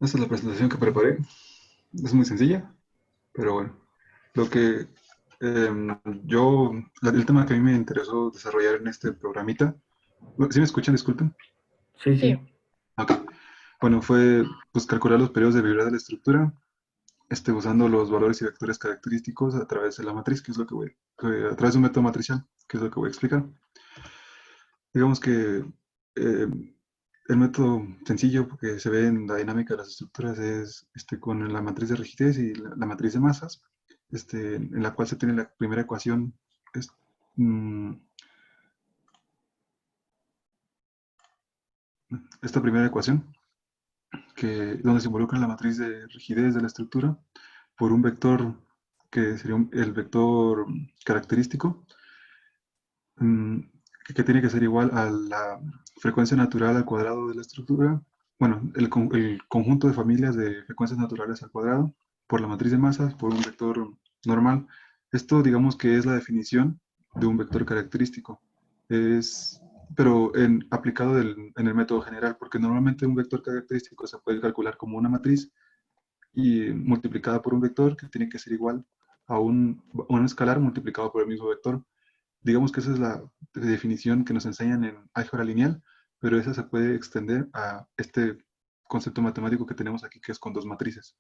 Esta es la presentación que preparé. Es muy sencilla, pero bueno. Lo que yo, el tema que a mí me interesó desarrollar en este programita, ¿sí me escuchan? Disculpen. Sí, Sí, sí. Ok. Bueno, fue pues calcular los periodos de vibración de la estructura, usando los valores y vectores característicos a través de la matriz, que es lo que a través de un método matricial, que es lo que voy a explicar. Digamos que eh, el método sencillo que se ve en la dinámica de las estructuras es con la matriz de rigidez y la matriz de masas, en la cual se tiene la primera ecuación, es, mm, esta primera ecuación, donde se involucra la matriz de rigidez de la estructura por un vector que sería el vector característico, mm, que tiene que ser igual a la frecuencia natural al cuadrado de la estructura, bueno, el conjunto de familias de frecuencias naturales al cuadrado por la matriz de masas por un vector normal. Esto digamos que es la definición de un vector característico. Es, pero aplicado en el método general, porque normalmente un vector característico se puede calcular como una matriz y multiplicada por un vector que tiene que ser igual a un escalar multiplicado por el mismo vector. Digamos que esa es la definición que nos enseñan en álgebra lineal, pero esa se puede extender a este concepto matemático que tenemos aquí, que es con dos matrices.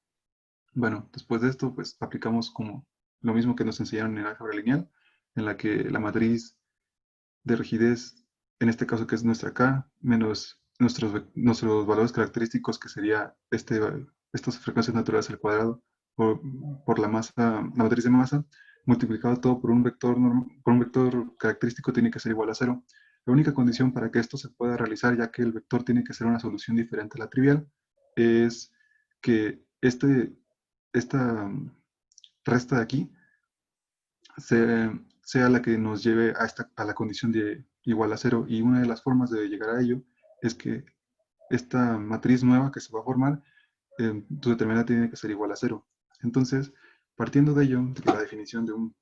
Bueno, después de esto, pues aplicamos como lo mismo que nos enseñaron en álgebra lineal, en la que la matriz de rigidez, en este caso que es nuestra K, menos nuestros valores característicos, que sería estas frecuencias naturales al cuadrado, por, por la matriz de masa, multiplicado todo por un por un vector característico, tiene que ser igual a cero. La única condición para que esto se pueda realizar, ya que el vector tiene que ser una solución diferente a la trivial, es que esta resta de aquí sea la que nos lleve a la condición de igual a cero. Y una de las formas de llegar a ello es que esta matriz nueva que se va a formar, tu determinante tiene que ser igual a cero. Entonces, partiendo de ello, de la definición de un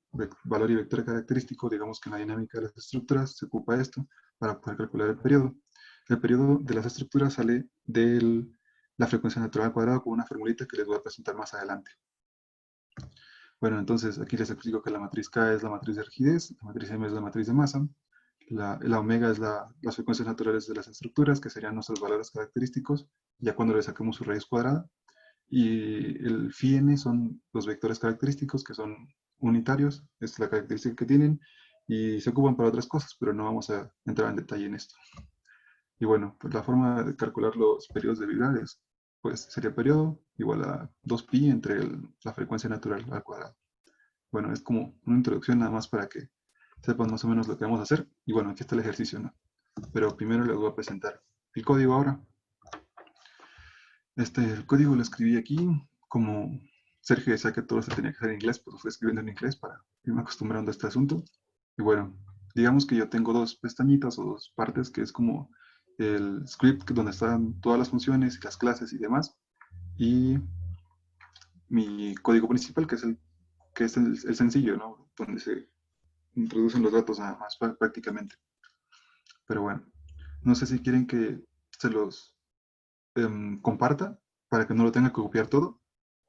valor y vector característico, digamos que en la dinámica de las estructuras se ocupa esto para poder calcular el periodo. El periodo de las estructuras sale de la frecuencia natural al cuadrado con una formulita que les voy a presentar más adelante. Bueno, entonces aquí les explico que la matriz K es la matriz de rigidez, la matriz M es la matriz de masa, la omega es las frecuencias naturales de las estructuras, que serían nuestros valores característicos, ya cuando le saquemos su raíz cuadrada, y el phi n son los vectores característicos, que son unitarios, es la característica que tienen, y se ocupan para otras cosas, pero no vamos a entrar en detalle en esto. Y bueno, pues la forma de calcular los periodos de Vibral pues sería periodo igual a 2pi entre la frecuencia natural al cuadrado. Bueno, es como una introducción nada más para que sepan más o menos lo que vamos a hacer. Y bueno, aquí está el ejercicio, ¿no? Pero primero les voy a presentar el código ahora. El código lo escribí aquí, como Sergio decía que todo se tenía que hacer en inglés, pues lo fui escribiendo en inglés para irme acostumbrando a este asunto. Y bueno, digamos que yo tengo dos pestañitas o dos partes, que es como el script donde están todas las funciones, las clases y demás, y mi código principal, que es el sencillo, ¿no? Donde se introducen los datos nada más prácticamente. Pero bueno, no sé si quieren que se los comparta para que no lo tenga que copiar todo.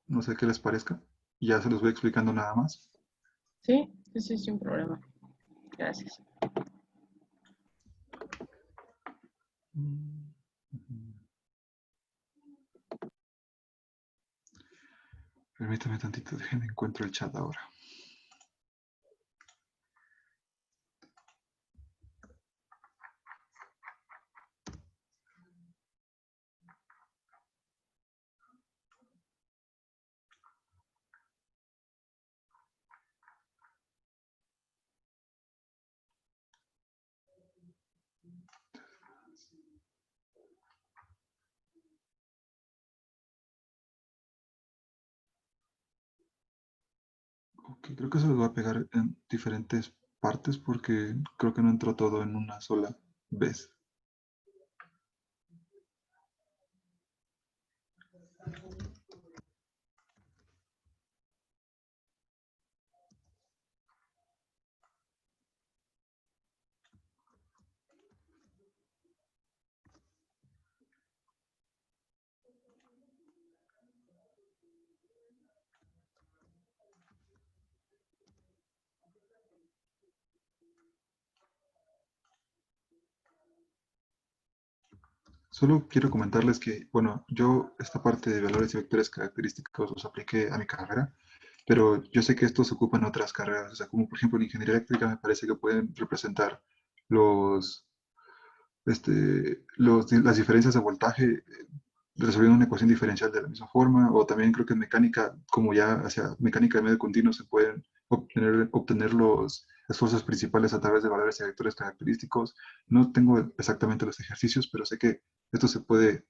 No sé qué les parezca. Y ya se los voy explicando nada más. sí, sí, sí, sin problema. Gracias. Permítame tantito, déjenme encuentro el chat ahora. Ok, creo que se los voy a pegar en diferentes partes porque creo que no entró todo en una sola vez. Solo quiero comentarles que, bueno, yo esta parte de valores y vectores característicos los apliqué a mi carrera, pero yo sé que estos se ocupan en otras carreras, o sea, como por ejemplo en ingeniería eléctrica me parece que pueden representar los, las diferencias de voltaje resolviendo una ecuación diferencial de la misma forma, o también creo que en mecánica, como ya hacia mecánica de medio continuo, se pueden obtener los esfuerzos principales a través de valores y vectores característicos. No tengo exactamente los ejercicios, pero sé que esto se puede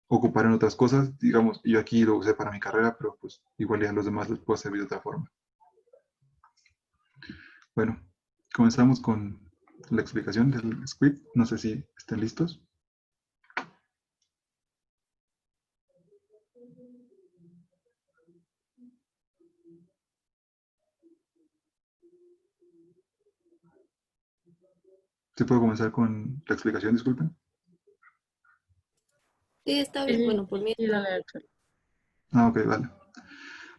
ocupar en otras cosas. Digamos, yo aquí lo usé para mi carrera, pero pues igual ya a los demás les puede servir de otra forma. Bueno, comenzamos con la explicación del script. No sé si estén listos. ¿Sí puedo comenzar con la explicación? Disculpen. Sí, está Sí, bien. sí, Bueno, por mí sí, está bien. dale, Axel. Ah, ok, vale.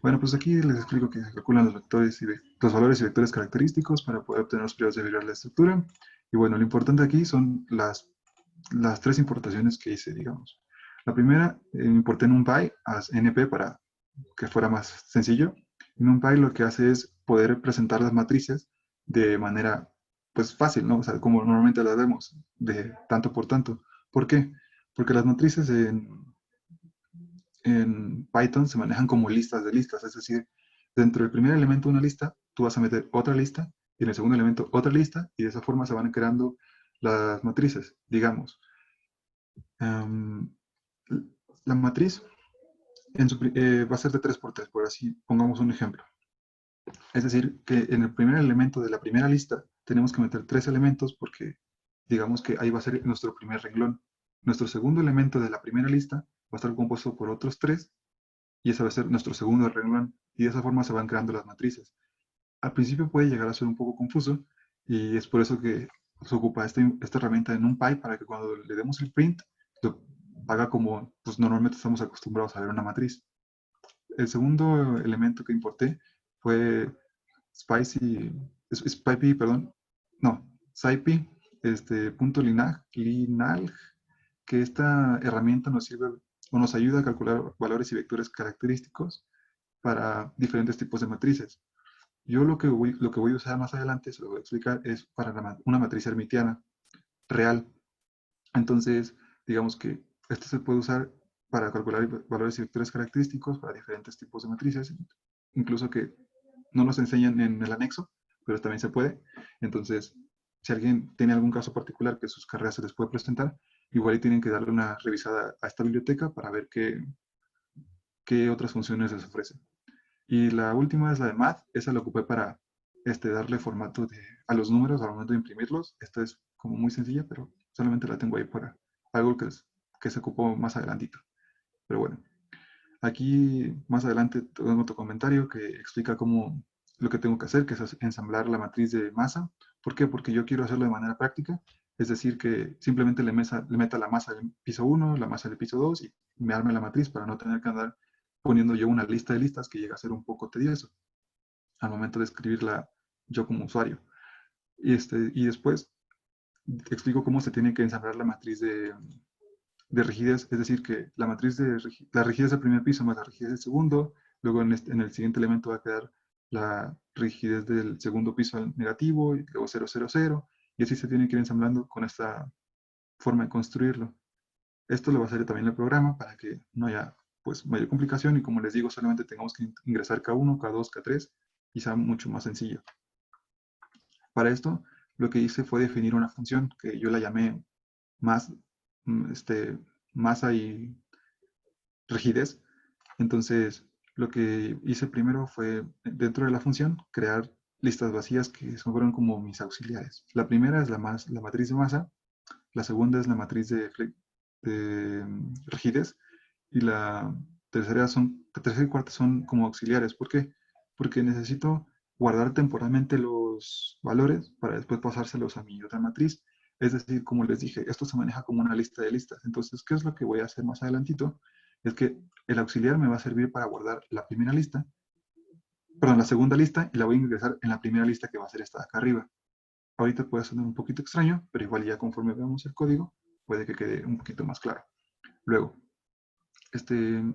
Bueno, pues aquí les explico que se calculan los vectores y los valores y vectores característicos para poder obtener los periodos de vibrar de la estructura. Y bueno, lo importante aquí son las tres importaciones que hice, digamos. La primera, importé en NumPy a NP para que fuera más sencillo. En NumPy lo que hace es poder presentar las matrices de manera, pues, fácil, ¿no? O sea, como normalmente las vemos, de tanto por tanto. ¿Por qué? Porque las matrices en Python se manejan como listas de listas, es decir, dentro del primer elemento de una lista, tú vas a meter otra lista, y en el segundo elemento otra lista, y de esa forma se van creando las matrices, digamos. Um, la matriz va a ser de 3 por 3, por así pongamos un ejemplo. Es decir, que en el primer elemento de la primera lista tenemos que meter 3 elementos porque digamos que ahí va a ser nuestro primer renglón. Nuestro segundo elemento de la primera lista va a estar compuesto por otros 3 y ese va a ser nuestro segundo renglón, y de esa forma se van creando las matrices. Al principio puede llegar a ser un poco confuso, y es por eso que se ocupa esta herramienta en NumPy para que cuando le demos el print, lo haga como pues, normalmente estamos acostumbrados a ver una matriz. El segundo elemento que importé fue SciPy, perdón, no, SciPy, punto linalg, que esta herramienta nos sirve o nos ayuda a calcular valores y vectores característicos para diferentes tipos de matrices. Yo lo que voy a usar más adelante, se lo voy a explicar, es para una matriz hermitiana real. Entonces, digamos que este se puede usar para calcular valores y vectores característicos para diferentes tipos de matrices, incluso que no nos enseñan en el anexo, pero también se puede. Entonces, si alguien tiene algún caso particular que sus carreras se les puede presentar, igual tienen que darle una revisada a esta biblioteca para ver qué otras funciones les ofrecen. Y la última es la de Math. Esa la ocupé para darle formato a los números al momento de imprimirlos. Esta es como muy sencilla, pero solamente la tengo ahí para algo que se ocupó más adelantito. Pero bueno, aquí más adelante tengo otro comentario que explica cómo lo que tengo que hacer, que es ensamblar la matriz de masa. ¿Por qué? Porque yo quiero hacerlo de manera práctica. Es decir, que simplemente le meta la masa del piso 1, la masa del piso 2 y me arme la matriz para no tener que andar poniendo yo una lista de listas que llega a ser un poco tedioso al momento de escribirla yo como usuario. Y después te explico cómo se tiene que ensamblar la matriz de rigidez, es decir, que la matriz la rigidez del primer piso más la rigidez del segundo, luego en el siguiente elemento va a quedar la rigidez del segundo piso al negativo, y luego 0, 0, 0, y así se tiene que ir ensamblando con esta forma de construirlo. Esto lo va a hacer también el programa para que no haya pues mayor complicación y como les digo, solamente tengamos que ingresar K1, K2, K3 y sea mucho más sencillo. Para esto, lo que hice fue definir una función que yo la llamé más, masa y rigidez. Entonces, lo que hice primero fue, dentro de la función, crear listas vacías que fueron como mis auxiliares. La primera es la matriz de masa, la segunda es la matriz de rigidez, y la tercera y cuarta son como auxiliares. ¿Por qué? Porque necesito guardar temporalmente los valores para después pasárselos a mi otra matriz. Es decir, como les dije, esto se maneja como una lista de listas. Entonces, ¿qué es lo que voy a hacer más adelantito? Es que el auxiliar me va a servir para guardar la primera lista, perdón, la segunda lista, y la voy a ingresar en la primera lista que va a ser esta de acá arriba. Ahorita puede sonar un poquito extraño, pero igual ya conforme veamos el código, puede que quede un poquito más claro. Luego,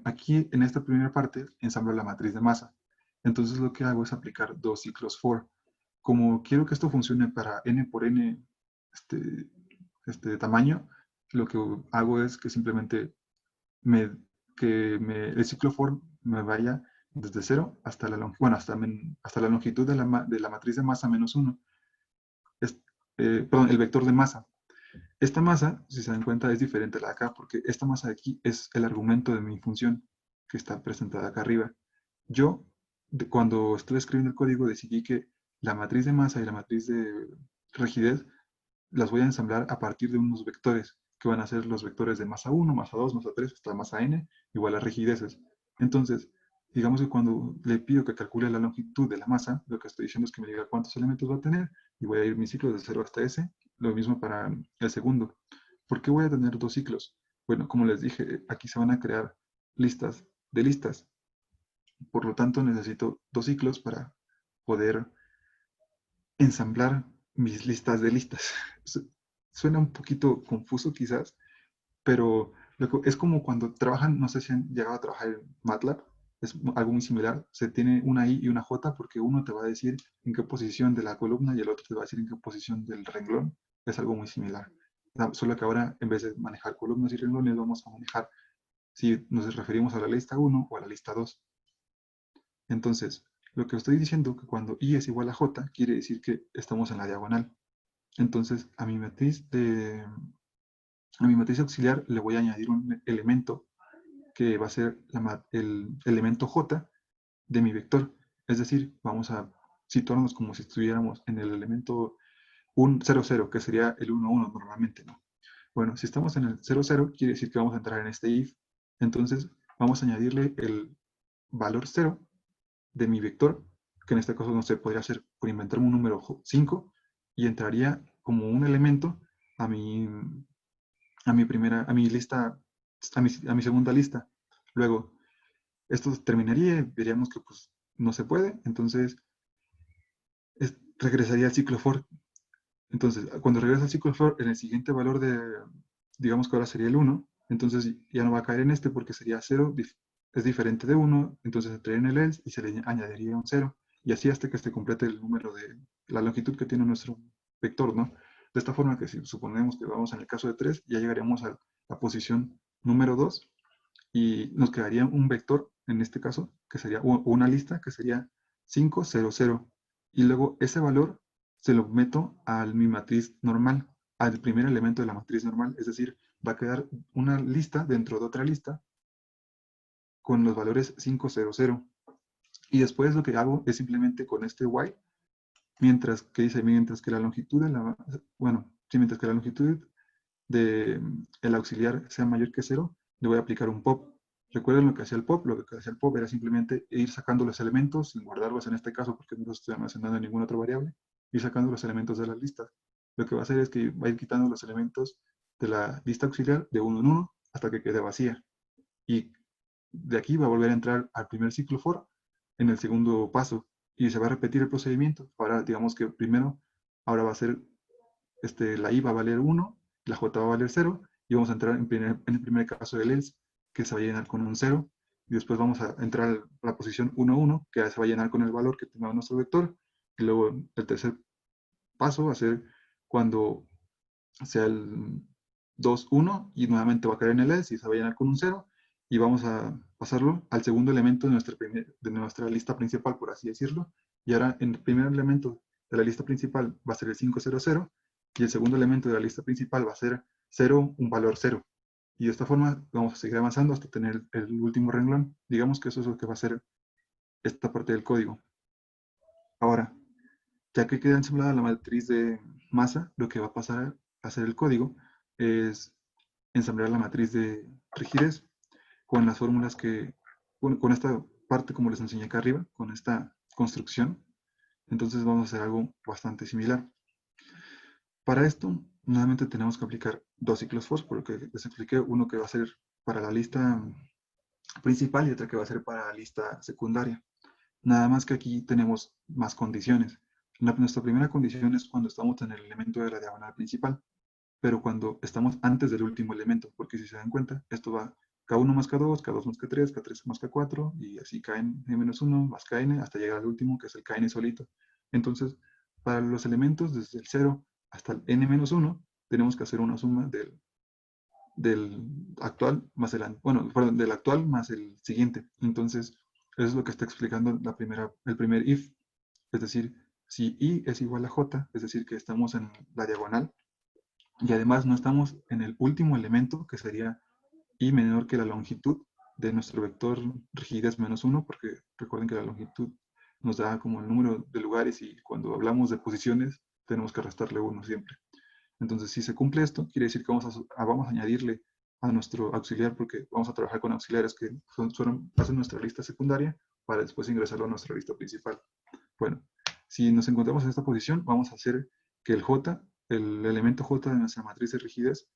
aquí en esta primera parte ensamblo la matriz de masa. Entonces lo que hago es aplicar dos ciclos for. Como quiero que esto funcione para n por n tamaño, lo que hago es que simplemente el ciclo for me vaya desde 0 hasta la, hasta la longitud de la matriz de masa menos 1. Perdón, el vector de masa. Esta masa, si se dan cuenta, es diferente a la de acá, porque esta masa de aquí es el argumento de mi función que está presentada acá arriba. Yo, cuando estoy escribiendo el código, decidí que la matriz de masa y la matriz de rigidez las voy a ensamblar a partir de unos vectores, que van a ser los vectores de masa 1, masa 2, masa 3, hasta masa n, igual a rigideces. Entonces, digamos que cuando le pido que calcule la longitud de la masa, lo que estoy diciendo es que me diga cuántos elementos va a tener, y voy a ir mi ciclo de 0 hasta s, lo mismo para el segundo. ¿Por qué voy a tener dos ciclos? Bueno, como les dije, aquí se van a crear listas de listas. Por lo tanto, necesito dos ciclos para poder ensamblar mis listas de listas. Suena un poquito confuso quizás, pero es como cuando trabajan, no sé si han llegado a trabajar en MATLAB, es algo muy similar. Se tiene una I y una J porque uno te va a decir en qué posición de la columna y el otro te va a decir en qué posición del renglón. Es algo muy similar. Solo que ahora, en vez de manejar columnas y renglones, vamos a manejar si nos referimos a la lista 1 o a la lista 2. Entonces, lo que estoy diciendo que cuando I es igual a J, quiere decir que estamos en la diagonal. Entonces, a mi matriz auxiliar le voy a añadir un elemento que va a ser el elemento J de mi vector. Es decir, vamos a situarnos como si estuviéramos en el elemento 0, 0, que sería el 1, 1 normalmente, ¿no? Bueno, si estamos en el 0, 0, quiere decir que vamos a entrar en este if. Entonces, vamos a añadirle el valor 0 de mi vector, que en este caso no sé, podría ser por inventarme un número 5, y entraría como un elemento a mi lista, a mi segunda lista. Luego, esto terminaría, diríamos que pues no se puede, entonces regresaría al ciclo for. Entonces, cuando regresa al ciclo for, en el siguiente valor digamos que ahora sería el 1, entonces ya no va a caer en este porque sería 0, es diferente de 1, entonces entraría en el else y se le añadiría un 0, y así hasta que se complete el número de la longitud que tiene nuestro vector, ¿no? De esta forma que si suponemos que vamos en el caso de 3, ya llegaríamos a la posición número 2 y nos quedaría un vector, en este caso, que sería una lista, que sería 5, 0, 0. Y luego ese valor se lo meto a mi matriz normal, al primer elemento de la matriz normal. Es decir, va a quedar una lista dentro de otra lista con los valores 5, 0, 0. Y después lo que hago es simplemente con este while, mientras que la longitud de la, bueno, sí, mientras que la longitud de el auxiliar sea mayor que 0, le voy a aplicar un pop. ¿Recuerden lo que hacía el pop? Lo que hacía el pop era simplemente ir sacando los elementos, sin guardarlos en este caso porque no los estoy almacenando en ninguna otra variable, ir sacando los elementos de las listas. Lo que va a hacer es que va a ir quitando los elementos de la lista auxiliar de uno en uno hasta que quede vacía. Y de aquí va a volver a entrar al primer ciclo for en el segundo paso y se va a repetir el procedimiento. Ahora digamos que primero, ahora va a ser la I va a valer 1, la J va a valer 0, y vamos a entrar en el primer caso del else, que se va a llenar con un 0, y después vamos a entrar a la posición 1, 1, que se va a llenar con el valor que tenga nuestro vector, y luego el tercer paso va a ser cuando sea el 2, 1, y nuevamente va a caer en el else y se va a llenar con un 0, y vamos a pasarlo al segundo elemento de nuestra lista principal, por así decirlo, y ahora en el primer elemento de la lista principal va a ser el 500, y el segundo elemento de la lista principal va a ser 0, un valor 0. Y de esta forma vamos a seguir avanzando hasta tener el último renglón. Digamos que eso es lo que va a ser esta parte del código. Ahora, ya que queda ensamblada la matriz de masa, lo que va a pasar a hacer el código es ensamblar la matriz de rigidez con las fórmulas con esta parte como les enseñé acá arriba, con esta construcción. Entonces vamos a hacer algo bastante similar. Para esto, nuevamente tenemos que aplicar dos ciclos for, porque les expliqué uno que va a ser para la lista principal y otro que va a ser para la lista secundaria. Nada más que aquí tenemos más condiciones. Nuestra primera condición es cuando estamos en el elemento de la diagonal principal. pero cuando estamos antes del último elemento, porque si se dan cuenta, esto va K1 más K2, K2 más K3, K3 más K4, y así Kn menos 1 más Kn hasta llegar al último, que es el Kn solito. Entonces, para los elementos desde el 0 hasta el n menos 1, tenemos que hacer una suma del actual más bueno, perdón, del actual más el siguiente. Entonces, eso es lo que está explicando el primer if. Es decir, si i es igual a j, es decir, que estamos en la diagonal, y además no estamos en el último elemento, que sería i menor que la longitud de nuestro vector rigidez menos 1, porque recuerden que la longitud nos da como el número de lugares y cuando hablamos de posiciones tenemos que restarle 1 siempre. Entonces, si se cumple esto, quiere decir que vamos a añadirle a nuestro auxiliar, porque vamos a trabajar con auxiliares que hacen nuestra lista secundaria para después ingresarlo a nuestra lista principal. Bueno, si nos encontramos en esta posición, vamos a hacer que el elemento j de nuestra matriz de rigidez,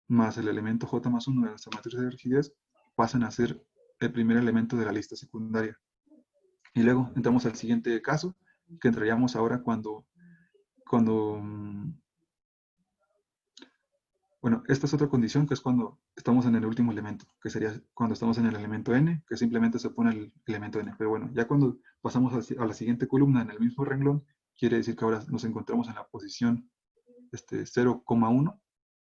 más el elemento j más 1 de nuestra matriz de rigidez, pasen a ser el primer elemento de la lista secundaria. Y luego entramos al siguiente caso, que entraríamos ahora bueno, esta es otra condición, que es cuando estamos en el último elemento, que sería cuando estamos en el elemento n, que simplemente se pone el elemento n. Pero bueno, ya cuando pasamos a la siguiente columna en el mismo renglón, quiere decir que ahora nos encontramos en la posición 0,1.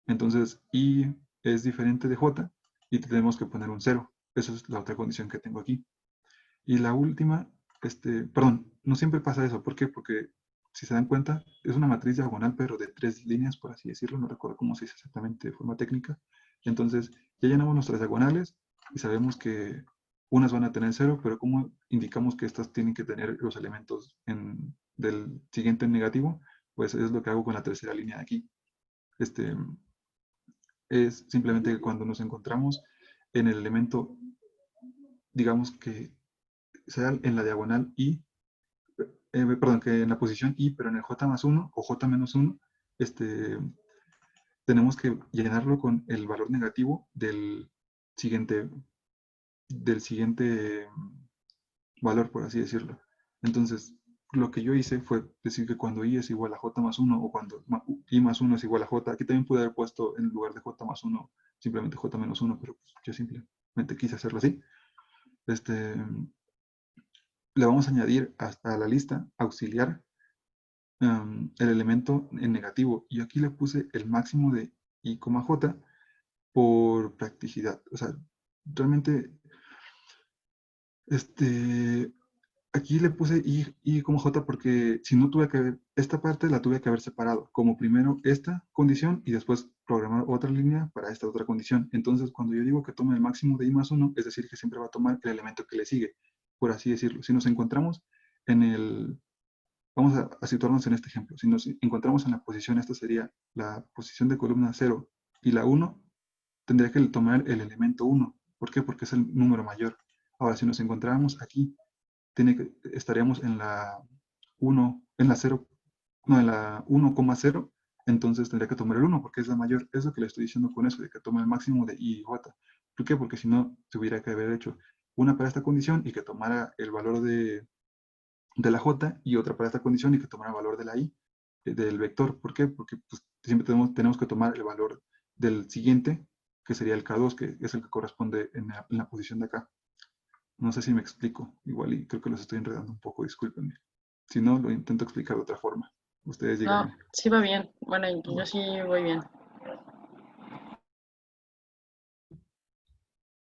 Entonces, i es diferente de j y tenemos que poner un 0. Esa es la otra condición que tengo aquí. Y la última, perdón, no siempre pasa eso. ¿Por qué? Porque si se dan cuenta, es una matriz diagonal, pero de 3 líneas, por así decirlo. No recuerdo cómo se dice exactamente de forma técnica. Entonces, ya llenamos nuestras diagonales y sabemos que unas van a tener 0, pero ¿cómo indicamos que estas tienen que tener los elementos del siguiente negativo? Pues es lo que hago con la tercera línea de aquí. Es simplemente que cuando nos encontramos en el elemento, digamos que sea en la diagonal i, perdón, que en la posición i, pero en el j más 1 o j menos 1, este, tenemos que llenarlo con el valor negativo siguiente, del siguiente valor, por así decirlo. Entonces, lo que yo hice fue decir que cuando i es igual a j más 1 o cuando i más 1 es igual a j, aquí también pude haber puesto en lugar de j más 1 simplemente j menos 1, pero pues, yo simplemente quise hacerlo así. Le vamos a añadir a la lista auxiliar el elemento en negativo. Y aquí le puse el máximo de i, j por practicidad. O sea, realmente, aquí le puse i, j porque si no tuve que ver, esta parte la tuve que haber separado. Como primero esta condición y después programar otra línea para esta otra condición. Entonces, cuando yo digo que tome el máximo de i más 1, es decir, que siempre va a tomar el elemento que le sigue, por así decirlo. Si nos encontramos en el vamos a situarnos en este ejemplo. Si nos encontramos en la posición, esta sería la posición de columna 0 y la 1, tendría que tomar el elemento 1. ¿Por qué? Porque es el número mayor. Ahora, si nos encontráramos aquí, estaríamos en la 1, en la 0, no, en la 1,0, entonces tendría que tomar el 1 porque es la mayor. Es lo que le estoy diciendo con eso, de que tome el máximo de i y j. ¿Por qué? Porque si no, tuviera que haber hecho una para esta condición y que tomara el valor de la j y otra para esta condición y que tomara el valor de la i, del vector. ¿Por qué? Porque pues, siempre tenemos que tomar el valor del siguiente, que sería el K2, que es el que corresponde en la posición de acá. No sé si me explico, igual y creo que los estoy enredando un poco, discúlpenme. Si no, lo intento explicar de otra forma. Ustedes No, díganme. sí va bien. Bueno, yo Bueno, sí voy bien.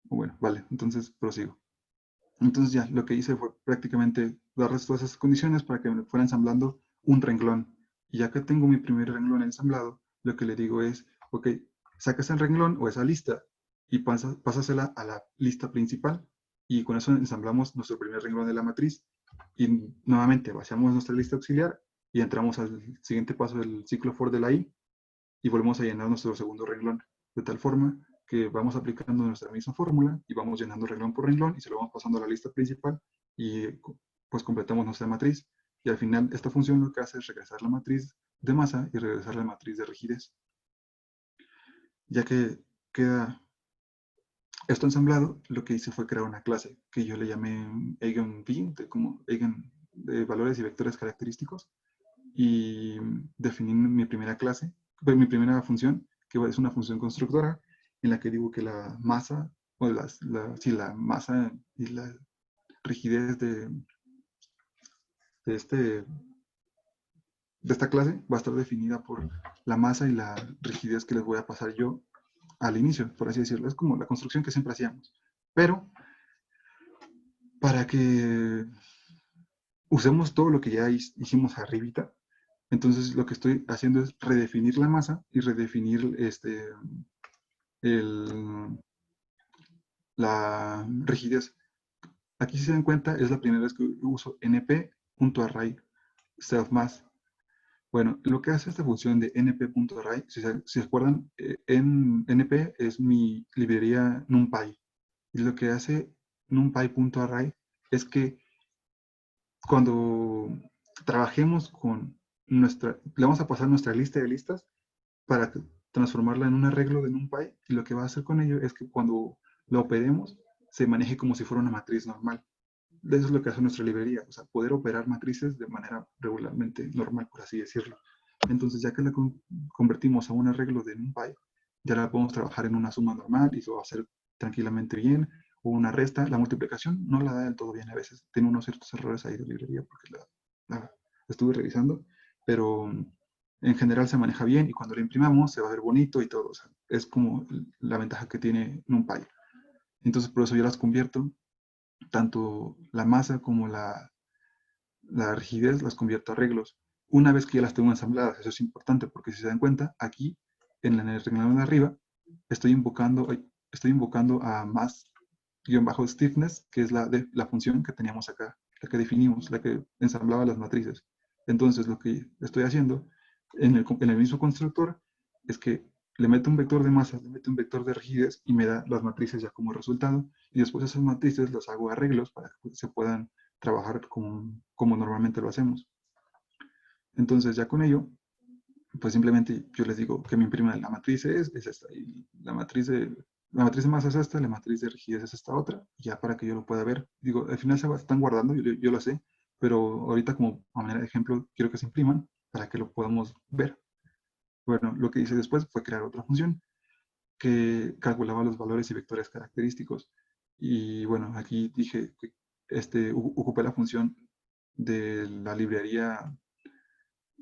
bueno, vale, entonces prosigo. Entonces ya, lo que hice fue prácticamente darles todas esas condiciones para que me fuera ensamblando un renglón. Y ya que tengo mi primer renglón ensamblado, lo que le digo es, ok, sacas el renglón o esa lista y pásasela a la lista principal. Y con eso ensamblamos nuestro primer renglón de la matriz. Y nuevamente vaciamos nuestra lista auxiliar y entramos al siguiente paso del ciclo for de la i y volvemos a llenar nuestro segundo renglón. De tal forma que vamos aplicando nuestra misma fórmula y vamos llenando renglón por renglón y se lo vamos pasando a la lista principal y pues completamos nuestra matriz. Y al final esta función lo que hace es regresar la matriz de masa y regresar la matriz de rigidez. Ya que queda esto ensamblado, lo que hice fue crear una clase que yo le llamé eigenv, como eigen de valores y vectores característicos, y definí mi primera clase mi primera función, que es una función constructora, en la que digo que la masa, o sí, la masa y la rigidez de, este, de esta clase va a estar definida por la masa y la rigidez que les voy a pasar yo al inicio, por así decirlo. Es como la construcción que siempre hacíamos. Pero para que usemos todo lo que ya hicimos arribita, entonces lo que estoy haciendo es redefinir la masa y redefinir el, la rigidez. Aquí si se dan cuenta es la primera vez que uso np.array self-mass. Bueno, lo que hace esta función de np.array, si se acuerdan, en np es mi librería NumPy. Y lo que hace numpy.array es que cuando trabajemos con le vamos a pasar nuestra lista de listas para transformarla en un arreglo de NumPy, y lo que va a hacer con ello es que cuando lo operemos se maneje como si fuera una matriz normal. Eso es lo que hace nuestra librería, o sea, poder operar matrices de manera regularmente normal, por así decirlo. Entonces, ya que la convertimos a un arreglo de NumPy, ya la podemos trabajar en una suma normal y eso va a ser tranquilamente bien, o una resta. La multiplicación no la da del todo bien a veces, tiene unos ciertos errores ahí de librería porque la estuve revisando, pero en general se maneja bien y cuando lo imprimamos se va a ver bonito y todo. O sea, es como la ventaja que tiene NumPy. Entonces, por eso yo las convierto, tanto la masa como la rigidez las convierto a arreglos. Una vez que ya las tengo ensambladas, eso es importante porque si se dan cuenta, aquí en el renglón de arriba estoy invocando a mass-stiffness, que es la función que teníamos acá, la que definimos, la que ensamblaba las matrices. Entonces lo que estoy haciendo en el mismo constructor es que le meto un vector de masa, le meto un vector de rigidez y me da las matrices ya como resultado. Y después esas matrices las hago arreglos para que se puedan trabajar como normalmente lo hacemos. Entonces ya con ello, pues simplemente yo les digo que me imprima la matriz es esta, y la matriz de masa es esta, la matriz de rigidez es esta otra, ya para que yo lo pueda ver. Digo, al final se están guardando, yo lo sé, pero ahorita como a manera de ejemplo quiero que se impriman para que lo podamos ver. Bueno, lo que hice después fue crear otra función que calculaba los valores y vectores característicos. Y bueno, aquí dije que ocupé la función de la librería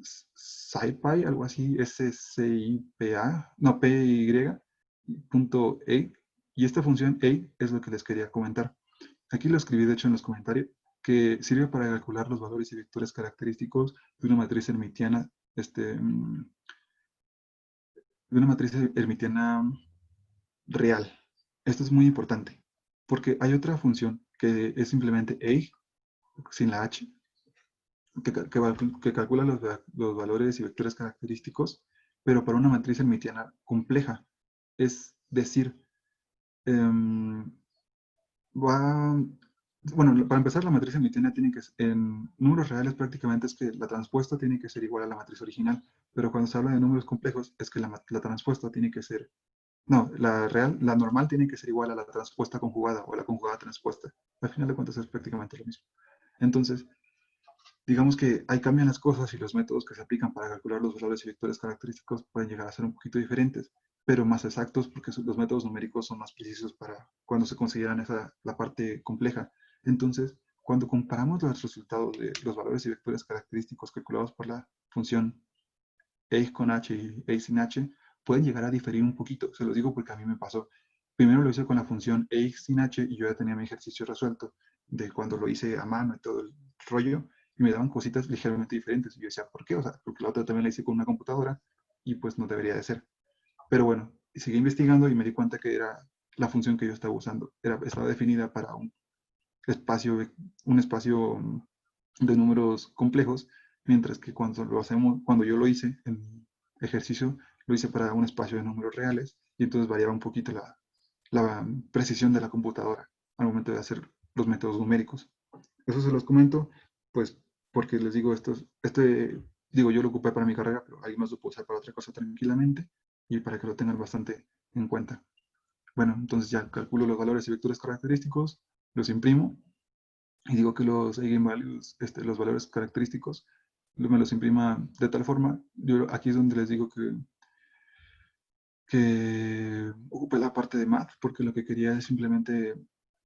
SciPy, algo así, SCIPA, no, PY.A, y esta función A es lo que les quería comentar. Aquí lo escribí de hecho en los comentarios, que sirve para calcular los valores y vectores característicos de una matriz hermitiana, real. Esto es muy importante, porque hay otra función que es simplemente A, sin la H, que calcula los valores y vectores característicos, pero para una matriz hermitiana compleja. Es decir, em, va, bueno, para empezar, la matriz hermitiana tiene que, en números reales prácticamente es que la transpuesta tiene que ser igual a la matriz original, pero cuando se habla de números complejos es que la transpuesta tiene que ser, no, la normal tiene que ser igual a la transpuesta conjugada o la conjugada transpuesta. Al final de cuentas es prácticamente lo mismo. Entonces, digamos que ahí cambian las cosas y los métodos que se aplican para calcular los valores y vectores característicos pueden llegar a ser un poquito diferentes, pero más exactos porque los métodos numéricos son más precisos para cuando se consideran la parte compleja. Entonces, cuando comparamos los resultados de los valores y vectores característicos calculados por la función a con h y a sin h, pueden llegar a diferir un poquito. Se los digo porque a mí me pasó. Primero lo hice con la función a sin h y yo ya tenía mi ejercicio resuelto de cuando lo hice a mano y todo el rollo, y me daban cositas ligeramente diferentes. Y yo decía, ¿por qué? O sea, porque la otra también la hice con una computadora y pues no debería de ser. Pero bueno, seguí investigando y me di cuenta que era la función que yo estaba usando. Estaba definida para espacio, un espacio de números complejos, mientras que cuando yo lo hice en ejercicio, lo hice para un espacio de números reales y entonces variaba un poquito la precisión de la computadora al momento de hacer los métodos numéricos. Eso se los comento, pues, porque les digo, digo, yo lo ocupé para mi carrera, pero alguien más lo puede usar para otra cosa tranquilamente y para que lo tengan bastante en cuenta. Bueno, entonces ya calculo los valores y vectores característicos, los imprimo y digo que los eigenvalues, los valores característicos, me los imprima de tal forma. Yo aquí es donde les digo que que ocupé la parte de math, porque lo que quería es simplemente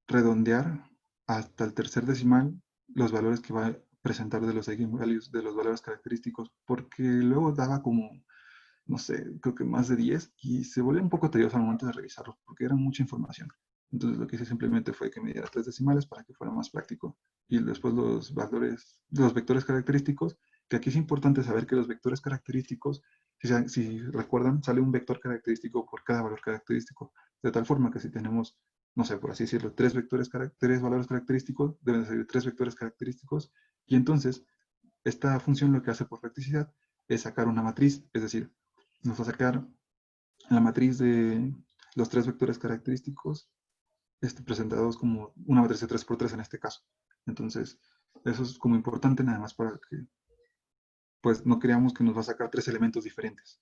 redondear hasta el tercer decimal los valores que va a presentar de los eigenvalues, de los valores característicos, porque luego daba como, no sé, creo que más de 10 y se volvió un poco tedioso al momento de revisarlos, porque era mucha información. Entonces lo que hice simplemente fue que me diera tres decimales para que fuera más práctico. Y después los valores, los vectores característicos, que aquí es importante saber que los vectores característicos, si recuerdan, sale un vector característico por cada valor característico. De tal forma que si tenemos, no sé, por así decirlo, tres valores característicos, deben salir tres vectores característicos. Y entonces, esta función lo que hace por practicidad es sacar una matriz, es decir, nos va a sacar la matriz de los tres vectores característicos presentados como una matriz de 3x3 en este caso. Entonces, eso es como importante nada más para que pues no creamos que nos va a sacar tres elementos diferentes.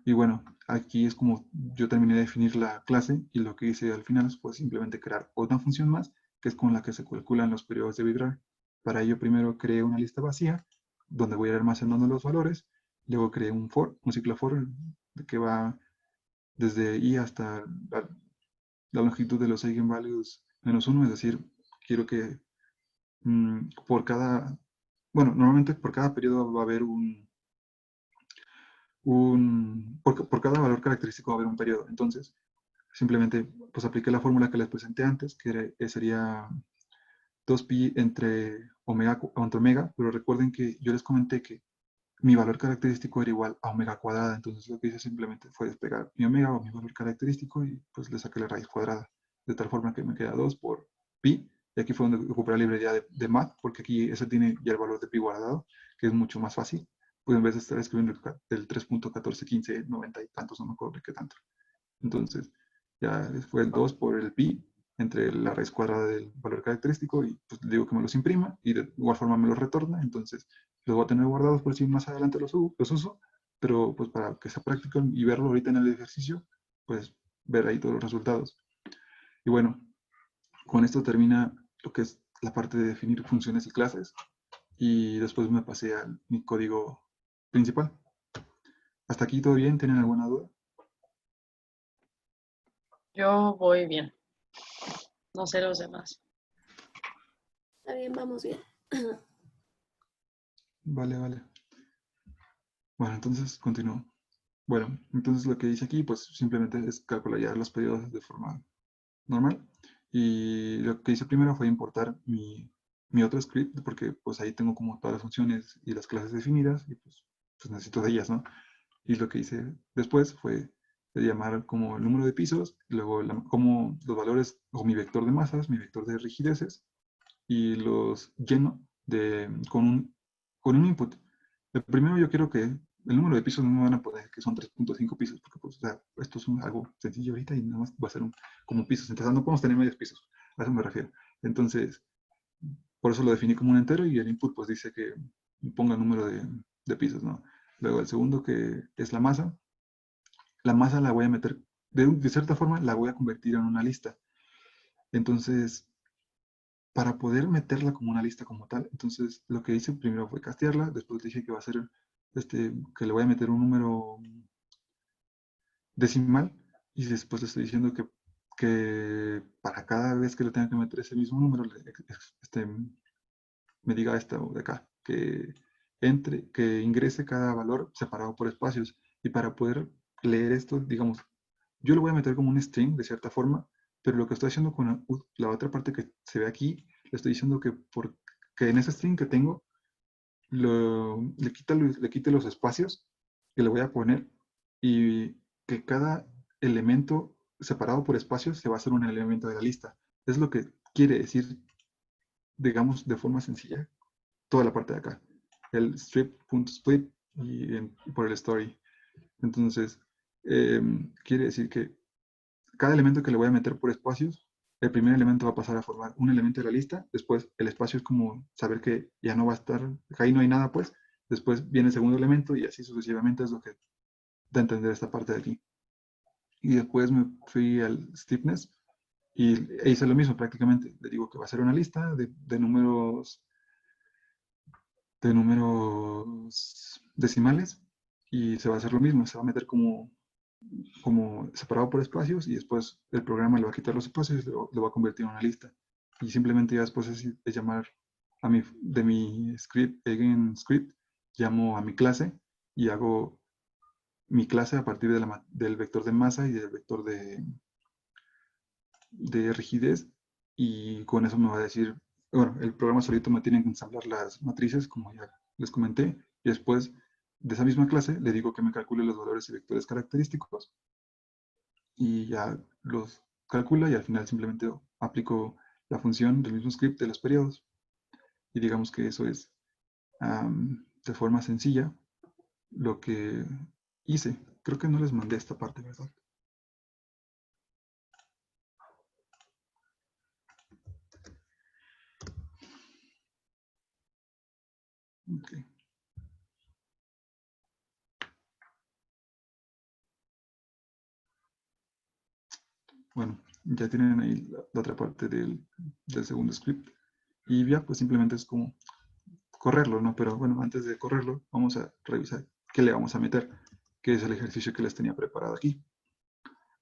Y bueno, aquí es como yo terminé de definir la clase y lo que hice al final fue simplemente crear otra función más, que es con la que se calculan los periodos de Bidrar. Para ello primero creé una lista vacía, donde voy a ir almacenando los valores, luego creé un ciclo for, que va desde i hasta la longitud de los eigenvalues -1, es decir, quiero que por cada, bueno, normalmente por cada periodo va a haber por cada valor característico va a haber un periodo. Entonces, simplemente pues apliqué la fórmula que les presenté antes, sería 2pi entre omega, pero recuerden que yo les comenté que mi valor característico era igual a omega cuadrada, entonces lo que hice simplemente fue despegar mi omega o mi valor característico y pues le saqué la raíz cuadrada, de tal forma que me queda 2 por pi, y aquí fue donde ocupé la librería de math, porque aquí eso tiene ya el valor de pi guardado, que es mucho más fácil, pues en vez de estar escribiendo el 3.1415, 90 y tantos, no me acuerdo de qué tanto. Entonces, ya fue el 2 por el pi entre la raíz cuadrada del valor característico y pues le digo que me los imprima y de igual forma me los retorna. Entonces, los voy a tener guardados por si más adelante los uso, pero pues para que sea práctico y verlo ahorita en el ejercicio, pues ver ahí todos los resultados. Y bueno, con esto termina lo que es la parte de definir funciones y clases y después me pasé a mi código principal. ¿Hasta aquí todo bien? ¿Tienen alguna duda? Yo voy bien. No sé los demás. Está bien, vamos bien. Vale, vale. Bueno, entonces continúo. Bueno, entonces lo que dice aquí, pues simplemente es calcular ya los periodos de forma normal. Y lo que hice primero fue importar mi otro script, porque pues ahí tengo como todas las funciones y las clases definidas, y pues necesito de ellas, ¿no? Y lo que hice después fue llamar como el número de pisos, luego como los valores, o mi vector de masas, mi vector de rigideces, y los lleno con un input. El primero yo quiero que el número de pisos no me van a poner que son 3.5 pisos, porque pues, o sea, esto es algo sencillo ahorita y nada más va a ser como pisos. Entonces no podemos tener medios pisos, a eso me refiero. Entonces, por eso lo definí como un entero y el input pues dice que ponga el número de pisos, ¿no? Luego el segundo que es la masa la voy a meter, de cierta forma la voy a convertir en una lista. Entonces, para poder meterla como una lista como tal, entonces lo que hice primero fue castearla, después dije que va a ser, que le voy a meter un número decimal y después le estoy diciendo que para cada vez que le tenga que meter ese mismo número, me diga esta de acá, que ingrese cada valor separado por espacios. Y para poder leer esto, digamos, yo lo voy a meter como un string de cierta forma, pero lo que estoy haciendo con la otra parte que se ve aquí, le estoy diciendo que en ese string que tengo, le quite los espacios que le voy a poner y que cada elemento separado por espacios se va a hacer un elemento de la lista. Es lo que quiere decir, digamos, de forma sencilla, toda la parte de acá. El strip.split y por el story. Entonces, quiere decir que cada elemento que le voy a meter por espacios, el primer elemento va a pasar a formar un elemento de la lista, después el espacio es como saber que ya no va a estar, ahí no hay nada pues, después viene el segundo elemento y así sucesivamente es lo que da a entender esta parte de aquí. Y después me fui al stiffness e hice lo mismo prácticamente, le digo que va a ser una lista de números decimales y se va a hacer lo mismo, se va a meter como como separado por espacios y después el programa le va a quitar los espacios y lo va a convertir en una lista. Y simplemente ya después es llamar de mi script, again script, llamo a mi clase y hago mi clase a partir del vector de masa y del vector de rigidez, y con eso me va a decir, bueno, el programa solito me tiene que ensamblar las matrices, como ya les comenté, y después de esa misma clase le digo que me calcule los valores y vectores característicos, y ya los calcula, y al final simplemente aplico la función del mismo script de los periodos, y digamos que eso es de forma sencilla lo que hice. Creo que no les mandé esta parte, ¿verdad? Okay. Bueno, ya tienen ahí la otra parte del segundo script. Y ya, pues simplemente es como correrlo, ¿no? Pero bueno, antes de correrlo, vamos a revisar qué le vamos a meter, que es el ejercicio que les tenía preparado aquí.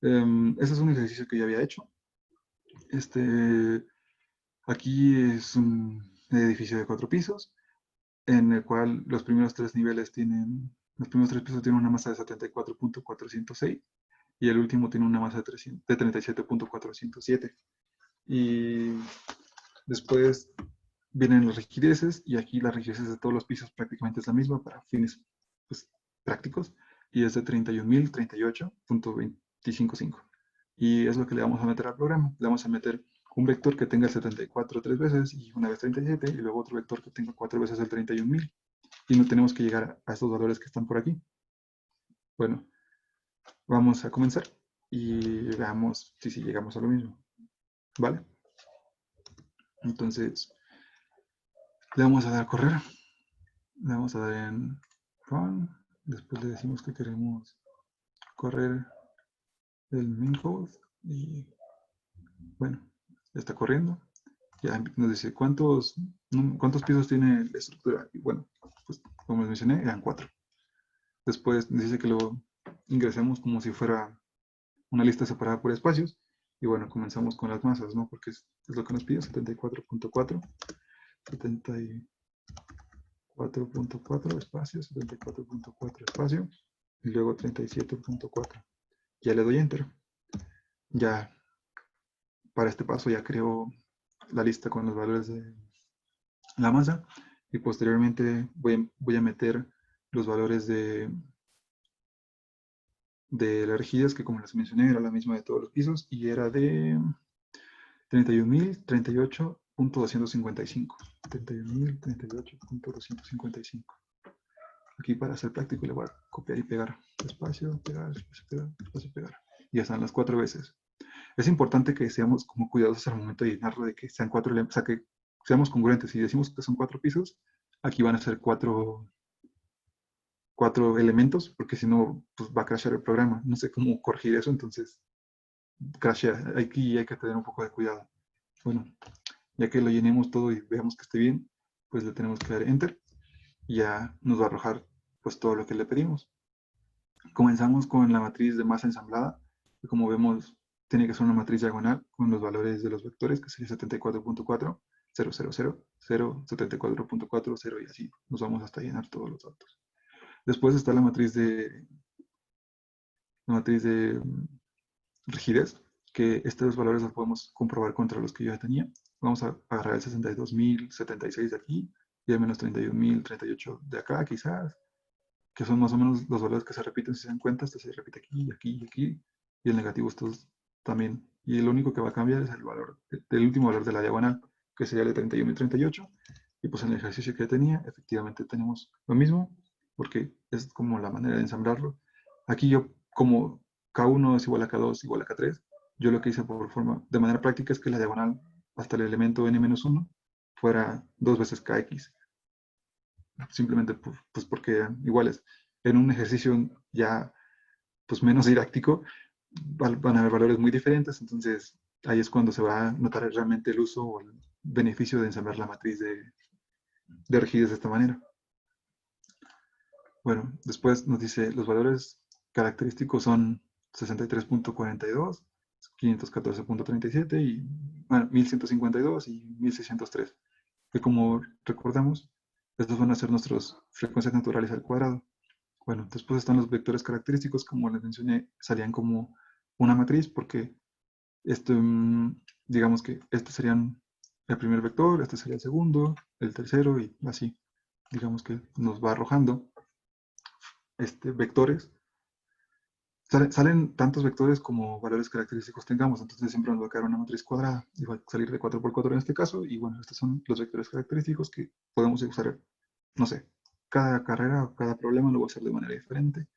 Este es un ejercicio que ya había hecho. Aquí es un edificio de 4 pisos, en el cual los primeros 3 niveles tienen, los primeros 3 pisos tienen una masa de 74.406 y el último tiene una masa de 37.407. Y después vienen las rigideces, y aquí las rigideces de todos los pisos prácticamente es la misma para fines pues, prácticos, y es de 31.038.255. Y es lo que le vamos a meter al programa. Le vamos a meter un vector que tenga el 74 3 veces y una vez 37, y luego otro vector que tenga 4 veces el 31.000. Y no tenemos que llegar a estos valores que están por aquí. Bueno, vamos a comenzar y veamos si llegamos a lo mismo. ¿Vale? Entonces, le vamos a dar a correr. Le vamos a dar en run. Después le decimos que queremos correr el main code. Y bueno, ya está corriendo. Ya nos dice cuántos pisos tiene la estructura. Y bueno, pues como les mencioné, eran 4. Después dice que lo ingresemos como si fuera una lista separada por espacios. Y bueno, comenzamos con las masas, ¿no? Porque es lo que nos pide, 74.4, 74.4 espacio, 74.4 espacio, y luego 37.4. Ya le doy Enter. Ya para este paso ya creo la lista con los valores de la masa, y posteriormente voy a meter los valores de la rigidez, que como les mencioné era la misma de todos los pisos y era de 31.038.255. 31.038.255. Aquí para ser práctico le voy a copiar y pegar. Espacio, pegar, espacio, pegar, espacio, pegar. Y ya están las 4 veces. Es importante que seamos como cuidadosos al momento de llenarlo, de que sean 4 elementos, o sea, que seamos congruentes. Si decimos que son 4 pisos, aquí van a ser 4 elementos, porque si no, pues va a crashar el programa. No sé cómo corregir eso, entonces crashea. Aquí hay que tener un poco de cuidado. Bueno, ya que lo llenemos todo y veamos que esté bien, pues le tenemos que dar Enter y ya nos va a arrojar pues todo lo que le pedimos. Comenzamos con la matriz de masa ensamblada, que como vemos tiene que ser una matriz diagonal con los valores de los vectores, que sería 74.4, 0, 0, 0, 0, 74.4, 0 y así. Nos vamos hasta llenar todos los datos. Después está la matriz de rigidez, que estos valores los podemos comprobar contra los que yo ya tenía. Vamos a agarrar el 62.076 de aquí y el menos 31.038 de acá, quizás, que son más o menos los valores que se repiten. Si se dan cuenta, este se repite aquí, aquí y aquí, y el negativo estos también. Y lo único que va a cambiar es el valor, el último valor de la diagonal, que sería el de 31.038. Y pues en el ejercicio que ya tenía, efectivamente tenemos lo mismo, porque es como la manera de ensamblarlo. Aquí yo, como K1 es igual a K2 igual a K3, yo lo que hice de manera práctica es que la diagonal hasta el elemento n-1 fuera 2 veces Kx. Simplemente pues porque eran iguales. En un ejercicio ya pues menos didáctico van a haber valores muy diferentes, entonces ahí es cuando se va a notar realmente el uso o el beneficio de ensamblar la matriz de rigidez de esta manera. Bueno, después nos dice los valores característicos son 63.42, 514.37 y bueno, 1152 y 1603. Que como recordamos, estos van a ser nuestras frecuencias naturales al cuadrado. Bueno, después están los vectores característicos, como les mencioné, salían como una matriz porque esto, digamos que este serían el primer vector, este sería el segundo, el tercero y así. Digamos que nos va arrojando vectores. Salen tantos vectores como valores característicos tengamos, entonces siempre nos va a quedar una matriz cuadrada y va a salir de 4 por 4 en este caso. Y bueno, estos son los vectores característicos que podemos usar, no sé, cada carrera o cada problema lo voy a hacer de manera diferente.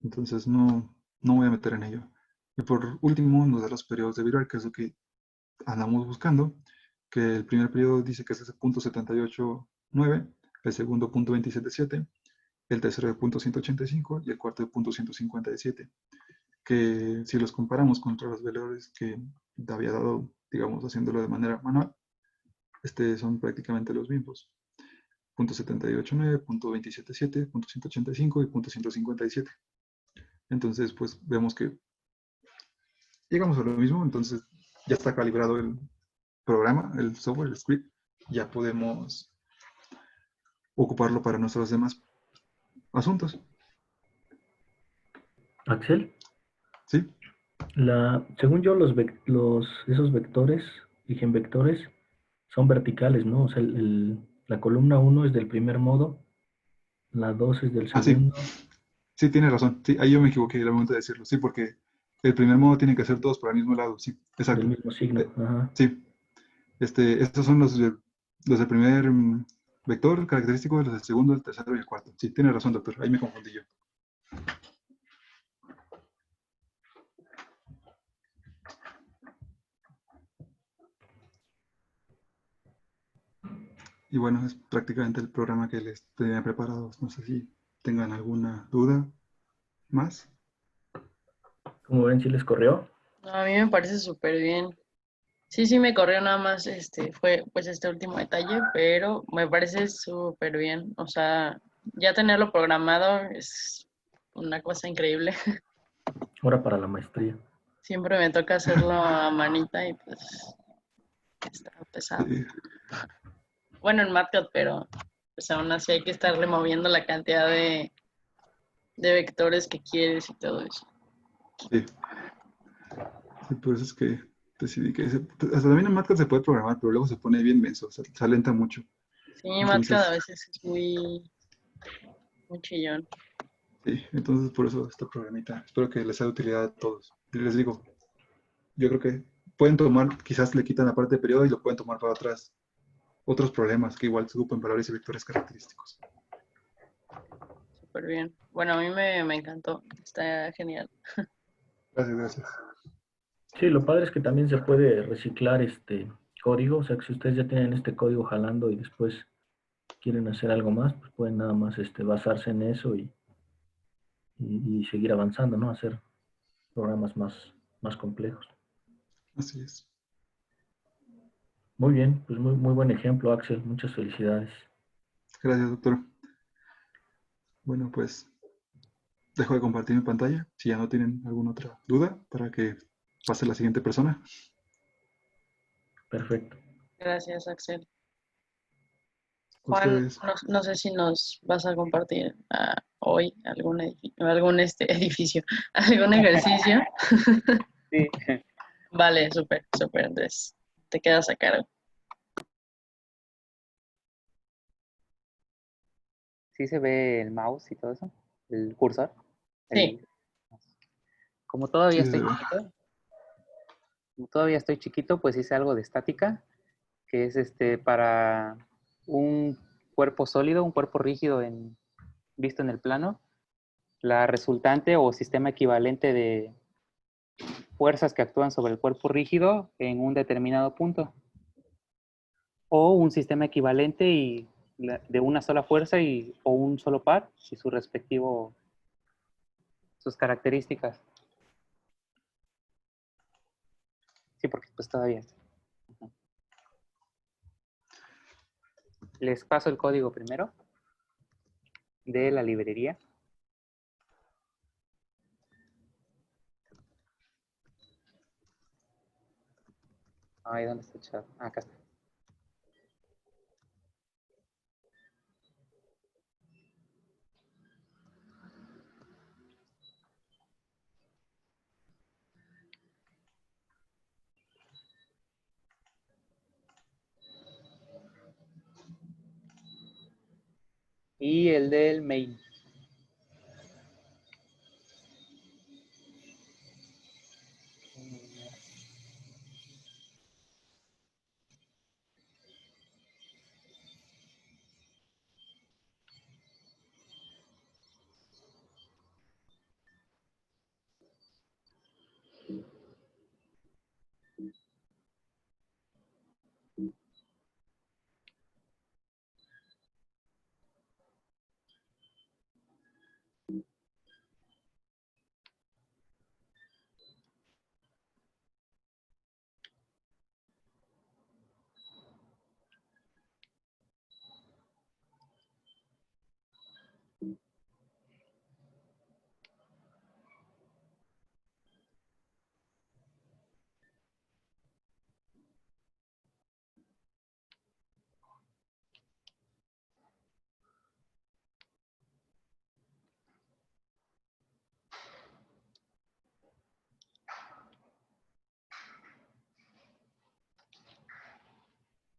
Entonces no voy a meter en ello. Y por último nos da los periodos de Bilbao, que es lo que andamos buscando, que el primer periodo dice que es ese punto 78.9, el segundo punto 27.7, el tercero de punto 185 y el cuarto de punto 157, que si los comparamos contra los valores que había dado, digamos, haciéndolo de manera manual, son prácticamente los mismos. Punto 78.9, punto 27.7, punto 185 y punto 157. Entonces, pues vemos que llegamos a lo mismo, entonces ya está calibrado el programa, el software, el script, ya podemos ocuparlo para nuestros demás asuntos. Axel, ¿Sí? según yo, esos vectores, eigenvectores, son verticales, ¿no? O sea, la columna 1 es del primer modo, la 2 es del Ah, sí, segundo. sí, tiene razón. Sí, ahí yo me equivoqué al momento de decirlo. Sí, porque el primer modo tiene que ser todos para el mismo lado. Sí, Del exacto. mismo signo. Ajá. Sí, estos son los del primer vector característico, los del segundo, el tercero y el cuarto. Sí, tiene razón, doctor. Ahí me confundí yo. Y bueno, es prácticamente el programa que les tenía preparado. No sé si tengan alguna duda más. Como ven, si les corrió. No, a mí me parece súper bien. Sí, sí me corrió nada más, fue pues este último detalle, pero me parece súper bien. O sea, ya tenerlo programado es una cosa increíble. Ahora para la maestría. Siempre me toca hacerlo a manita y pues está pesado. Sí, Bueno, en MATLAB, pero pues aún así hay que estarle moviendo la cantidad de vectores que quieres y todo eso. sí. Sí, por eso es que decidí que hasta también en MATLAB se puede programar, pero luego se pone bien menso, o sea, se alenta mucho. Sí, MATLAB a Entonces, veces es muy chillón. sí, entonces por eso este programita. Espero que les sea de utilidad a todos. Y les digo, yo creo que pueden tomar, quizás le quitan la parte de periodo y lo pueden tomar para otros problemas que igual se ocupan valores y vectores característicos. Súper bien. Bueno, a mí me encantó. Está genial. Gracias, gracias. Sí, lo padre es que también se puede reciclar este código. O sea, que si ustedes ya tienen este código jalando y después quieren hacer algo más, pues pueden nada más basarse en eso y seguir avanzando, ¿no? Hacer programas más complejos. Así es. Muy bien, pues muy buen ejemplo, Axel. Muchas felicidades. Gracias, doctor. Bueno, pues dejo de compartir mi pantalla. Si ya no tienen alguna otra duda, para que pase la siguiente persona. Perfecto. Gracias, Axel. Juan, Ustedes. no sé si nos vas a compartir hoy algún edificio, algún ejercicio. Sí, Vale, súper, súper. Entonces, te quedas a cargo. sí se ve el mouse y todo eso, el cursor. Sí, El- como todavía Sí, se estoy ve. chiquito, pues hice algo de estática, que es para un cuerpo sólido, un cuerpo rígido visto en el plano, la resultante o sistema equivalente de fuerzas que actúan sobre el cuerpo rígido en un determinado punto. O un sistema equivalente de una sola fuerza o un solo par y sus características. Sí, porque pues todavía. Les paso el código primero de la librería. ahí donde está el chat. Acá está. Y el del main.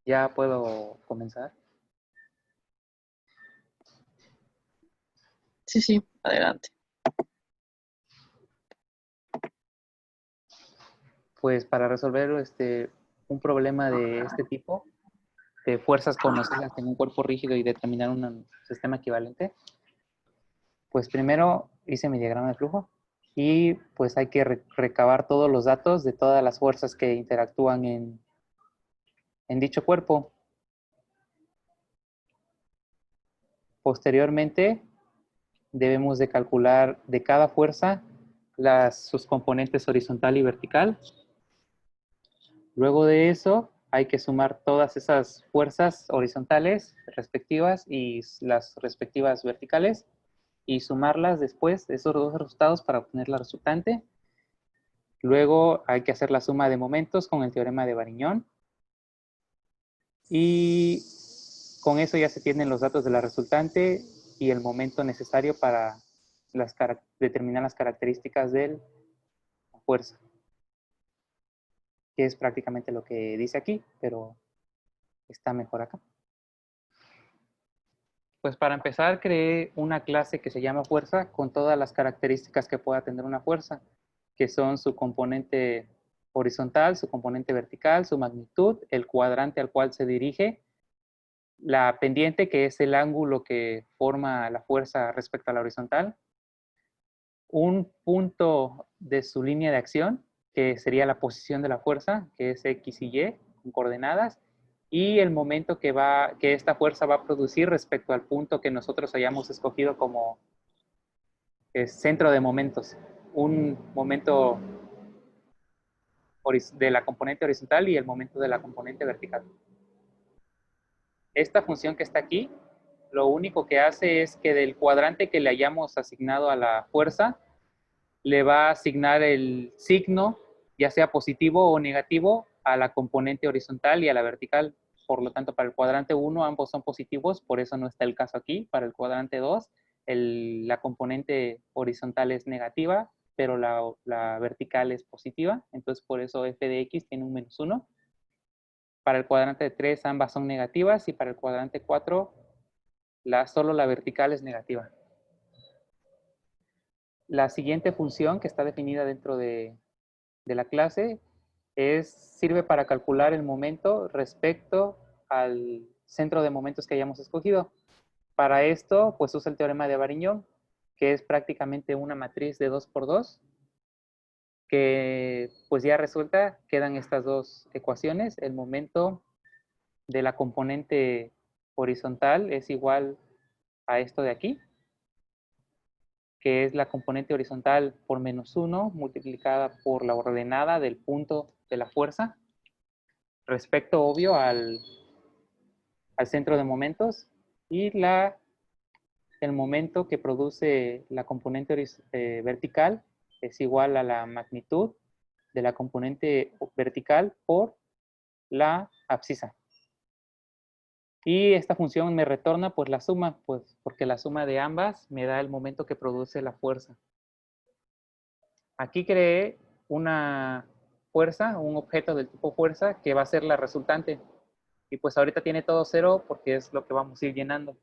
¿Ya puedo comenzar? Sí, sí, adelante. Pues para resolver un problema de este tipo, de fuerzas conocidas en un cuerpo rígido y determinar un sistema equivalente, pues primero hice mi diagrama de flujo y pues hay que recabar todos los datos de todas las fuerzas que interactúan en dicho cuerpo. Posteriormente, debemos de calcular de cada fuerza sus componentes horizontal y vertical. Luego de eso, hay que sumar todas esas fuerzas horizontales respectivas y las respectivas verticales y sumarlas después, esos dos resultados, para obtener la resultante. Luego hay que hacer la suma de momentos con el teorema de Variñón. Y con eso ya se tienen los datos de la resultante y el momento necesario para determinar las características de la fuerza, que es prácticamente lo que dice aquí, pero está mejor acá. Pues para empezar, creé una clase que se llama fuerza con todas las características que pueda tener una fuerza, que son su componente horizontal, su componente vertical, su magnitud, el cuadrante al cual se dirige, la pendiente, que es el ángulo que forma la fuerza respecto a la horizontal, un punto de su línea de acción, que sería la posición de la fuerza, que es X y Y, con coordenadas, y el momento que esta fuerza va a producir respecto al punto que nosotros hayamos escogido como centro de momentos. Un momento de la componente horizontal y el momento de la componente vertical. Esta función que está aquí, lo único que hace es que del cuadrante que le hayamos asignado a la fuerza, le va a asignar el signo, ya sea positivo o negativo, a la componente horizontal y a la vertical. Por lo tanto, para el cuadrante 1 ambos son positivos, por eso no está el caso aquí. Para el cuadrante 2, la componente horizontal es negativa, pero la vertical es positiva, entonces por eso f de x tiene un -1. Para el cuadrante 3 ambas son negativas y para el cuadrante 4 solo la vertical es negativa. La siguiente función que está definida dentro de la clase sirve para calcular el momento respecto al centro de momentos que hayamos escogido. Para esto, pues usa el teorema de Variñón, que es prácticamente una matriz de 2×2, que pues ya resuelta, quedan estas dos ecuaciones. El momento de la componente horizontal es igual a esto de aquí, que es la componente horizontal por -1 multiplicada por la ordenada del punto de la fuerza, respecto, obvio, al centro de momentos, y el momento que produce la componente vertical es igual a la magnitud de la componente vertical por la abscisa. Y esta función me retorna pues la suma, pues porque la suma de ambas me da el momento que produce la fuerza. Aquí creé una fuerza, un objeto del tipo fuerza que va a ser la resultante. Y pues ahorita tiene todo 0 porque es lo que vamos a ir llenando.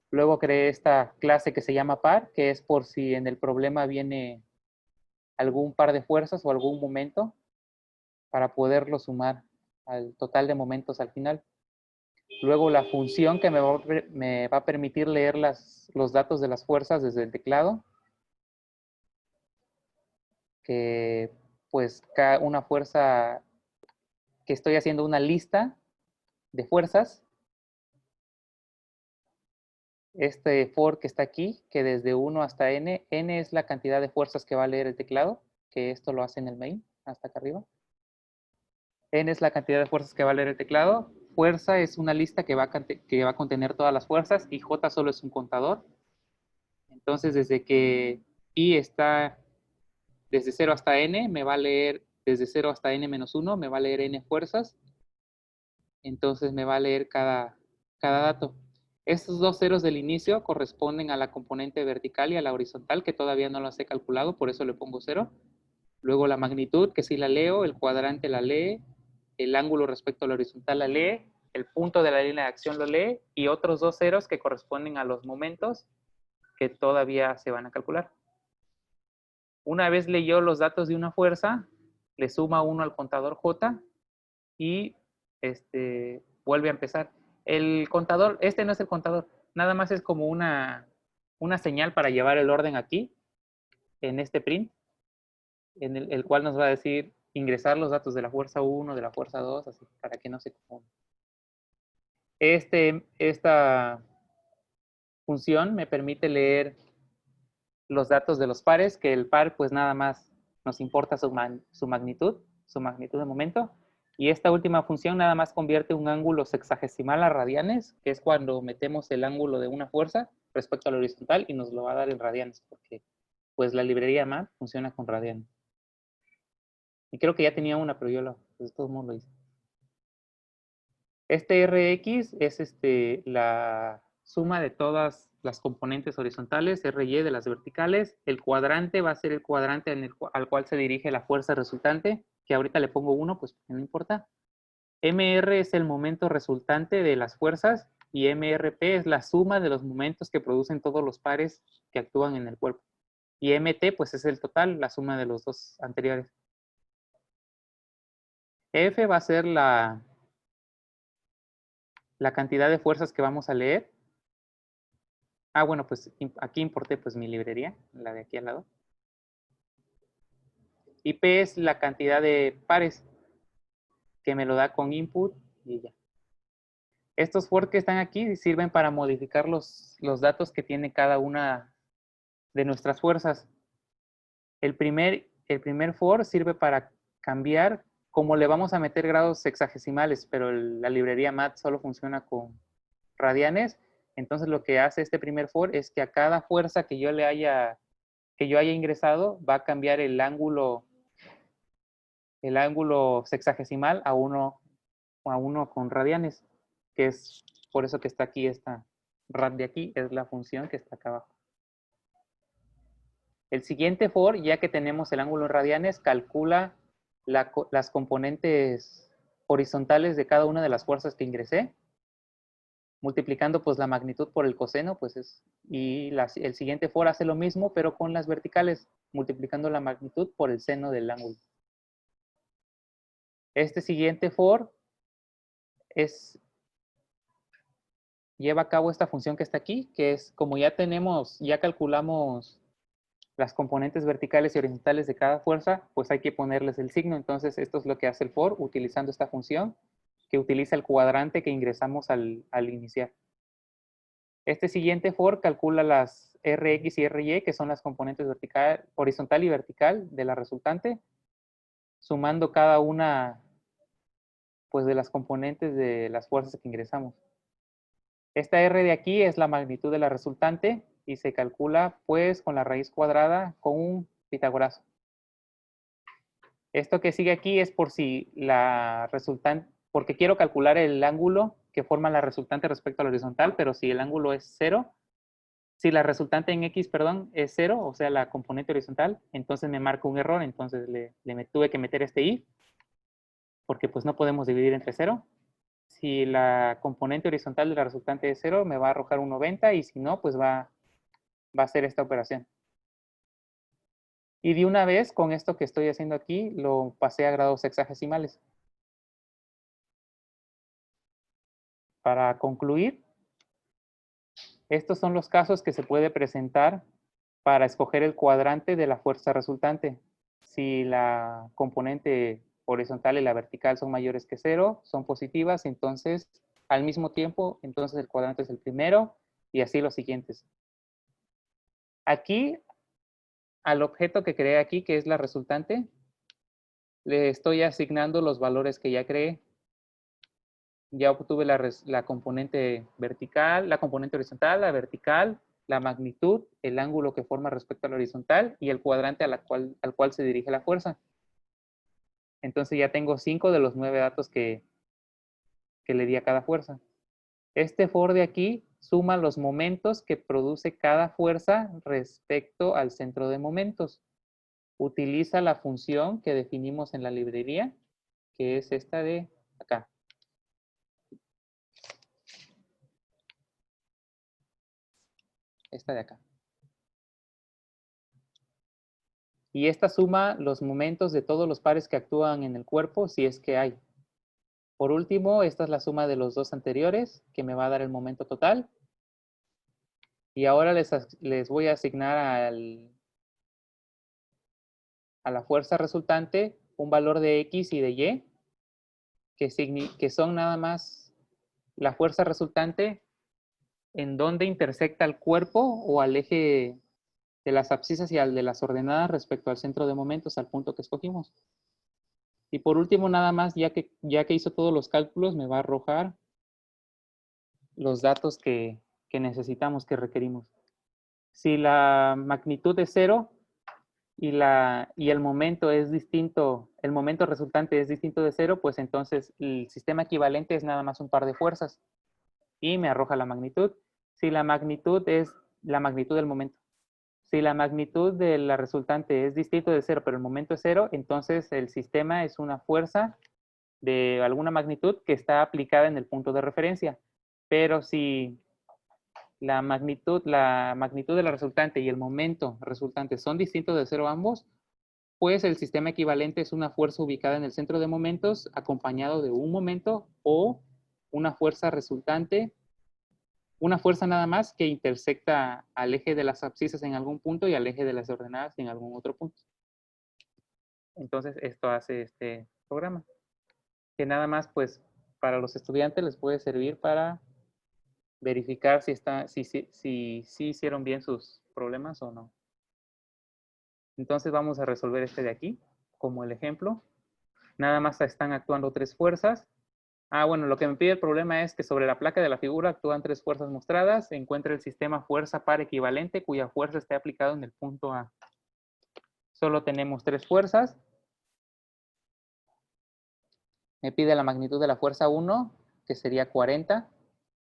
Luego creé esta clase que se llama par, que es por si en el problema viene algún par de fuerzas o algún momento para poderlo sumar al total de momentos al final. Luego la función que me va a permitir leer los datos de las fuerzas desde el teclado, que pues una fuerza que estoy haciendo una lista de fuerzas. Este for que está aquí, que desde 1 hasta n, n es la cantidad de fuerzas que va a leer el teclado, que esto lo hace en el main, hasta acá arriba. N es la cantidad de fuerzas que va a leer el teclado. Fuerza es una lista que va a contener todas las fuerzas y J solo es un contador. Entonces, desde que I está desde 0 hasta n, me va a leer desde 0 hasta n-1, me va a leer n fuerzas. Entonces, me va a leer cada dato. Estos dos ceros del inicio corresponden a la componente vertical y a la horizontal, que todavía no las he calculado, por eso le pongo 0. Luego la magnitud, que sí la leo, el cuadrante la lee, el ángulo respecto a la horizontal la lee, el punto de la línea de acción lo lee, y otros dos ceros que corresponden a los momentos que todavía se van a calcular. Una vez leyó los datos de una fuerza, le suma 1 al contador J y vuelve a empezar. El contador, no es el contador, nada más es como una señal para llevar el orden aquí, en este print, en el cual nos va a decir ingresar los datos de la fuerza 1, de la fuerza 2, así para que no se confunda. Esta función me permite leer los datos de los pares, que el par pues nada más nos importa su magnitud de momento. Y esta última función nada más convierte un ángulo sexagesimal a radianes, que es cuando metemos el ángulo de una fuerza respecto a la horizontal y nos lo va a dar en radianes, porque pues la librería MAT funciona con radianes. Y creo que ya tenía una, pero yo pues, de todos modos lo hice. Este Rx es la suma de todas las componentes horizontales, Ry de las verticales. El cuadrante va a ser el cuadrante al cual se dirige la fuerza resultante, que ahorita le pongo 1, pues no importa. MR es el momento resultante de las fuerzas y MRP es la suma de los momentos que producen todos los pares que actúan en el cuerpo. Y MT pues es el total, la suma de los dos anteriores. F va a ser la cantidad de fuerzas que vamos a leer. Ah, bueno, pues aquí importé pues mi librería, la de aquí al lado. Y P es la cantidad de pares que me lo da con input y ya. Estos for que están aquí sirven para modificar los datos que tiene cada una de nuestras fuerzas. El primer for sirve para cambiar cómo le vamos a meter grados sexagesimales, pero la librería MAT solo funciona con radianes. Entonces lo que hace este primer for es que a cada fuerza que yo haya ingresado va a cambiar el ángulo sexagesimal a 1 con radianes, que es por eso que está aquí esta rad de aquí, es la función que está acá abajo. El siguiente for, ya que tenemos el ángulo en radianes, calcula las componentes horizontales de cada una de las fuerzas que ingresé, multiplicando pues la magnitud por el coseno, pues el siguiente for hace lo mismo, pero con las verticales, multiplicando la magnitud por el seno del ángulo. Este siguiente for lleva a cabo esta función que está aquí, que es como ya calculamos las componentes verticales y horizontales de cada fuerza, pues hay que ponerles el signo. Entonces esto es lo que hace el for utilizando esta función, que utiliza el cuadrante que ingresamos al iniciar. Este siguiente for calcula las Rx y Ry, que son las componentes horizontal y vertical de la resultante, sumando cada una pues, de las componentes de las fuerzas que ingresamos. Esta R de aquí es la magnitud de la resultante y se calcula pues con la raíz cuadrada con un pitagorazo. Esto que sigue aquí es por si la resultante, porque quiero calcular el ángulo que forma la resultante respecto a la horizontal, pero si el ángulo es 0, si la resultante en X, perdón, es 0, o sea, la componente horizontal, entonces me marca un error, entonces tuve que meter este I, porque pues no podemos dividir entre 0. Si la componente horizontal de la resultante es 0, me va a arrojar un 90, y si no, pues va a hacer esta operación. Y de una vez, con esto que estoy haciendo aquí, lo pasé a grados hexagesimales. Para concluir, estos son los casos que se puede presentar para escoger el cuadrante de la fuerza resultante. Si la componente horizontal y la vertical son mayores que 0, son positivas, entonces al mismo tiempo, entonces el cuadrante es el primero, y así los siguientes. Aquí, al objeto que creé aquí, que es la resultante, le estoy asignando los valores que ya creé. Ya obtuve la componente vertical, la componente horizontal, la vertical, la magnitud, el ángulo que forma respecto a la horizontal y el cuadrante al cual se dirige la fuerza. Entonces ya tengo 5 de los 9 datos que le di a cada fuerza. Este for de aquí suma los momentos que produce cada fuerza respecto al centro de momentos. Utiliza la función que definimos en la librería, que es esta de acá. Esta de acá. Y esta suma los momentos de todos los pares que actúan en el cuerpo, si es que hay. Por último, esta es la suma de los dos anteriores, que me va a dar el momento total. Y ahora les voy a asignar a la fuerza resultante un valor de X y de Y, que son nada más la fuerza resultante en donde intersecta el cuerpo o al eje de las abscisas y al de las ordenadas respecto al centro de momentos, al punto que escogimos. Y por último, nada más, ya que hizo todos los cálculos, me va a arrojar los datos que necesitamos, que requerimos. Si la magnitud es 0 y el momento es distinto, el momento resultante es distinto de 0, pues entonces el sistema equivalente es nada más un par de fuerzas y me arroja la magnitud. Si la magnitud es la magnitud del momento. Si la magnitud de la resultante es distinto de 0, pero el momento es 0, entonces el sistema es una fuerza de alguna magnitud que está aplicada en el punto de referencia. Pero si la magnitud de la resultante y el momento resultante son distintos de 0 ambos, pues el sistema equivalente es una fuerza ubicada en el centro de momentos acompañado de un momento o una fuerza resultante, una fuerza nada más que intersecta al eje de las abscisas en algún punto y al eje de las ordenadas en algún otro punto. Entonces, esto hace este programa, que nada más, pues, para los estudiantes les puede servir para verificar si hicieron bien sus problemas o no. Entonces, vamos a resolver este de aquí, como el ejemplo. Nada más están actuando 3 fuerzas. Bueno, lo que me pide el problema es que sobre la placa de la figura actúan 3 fuerzas mostradas. Encuentra el sistema fuerza par equivalente cuya fuerza esté aplicada en el punto A. Solo tenemos 3 fuerzas. Me pide la magnitud de la fuerza 1, que sería 40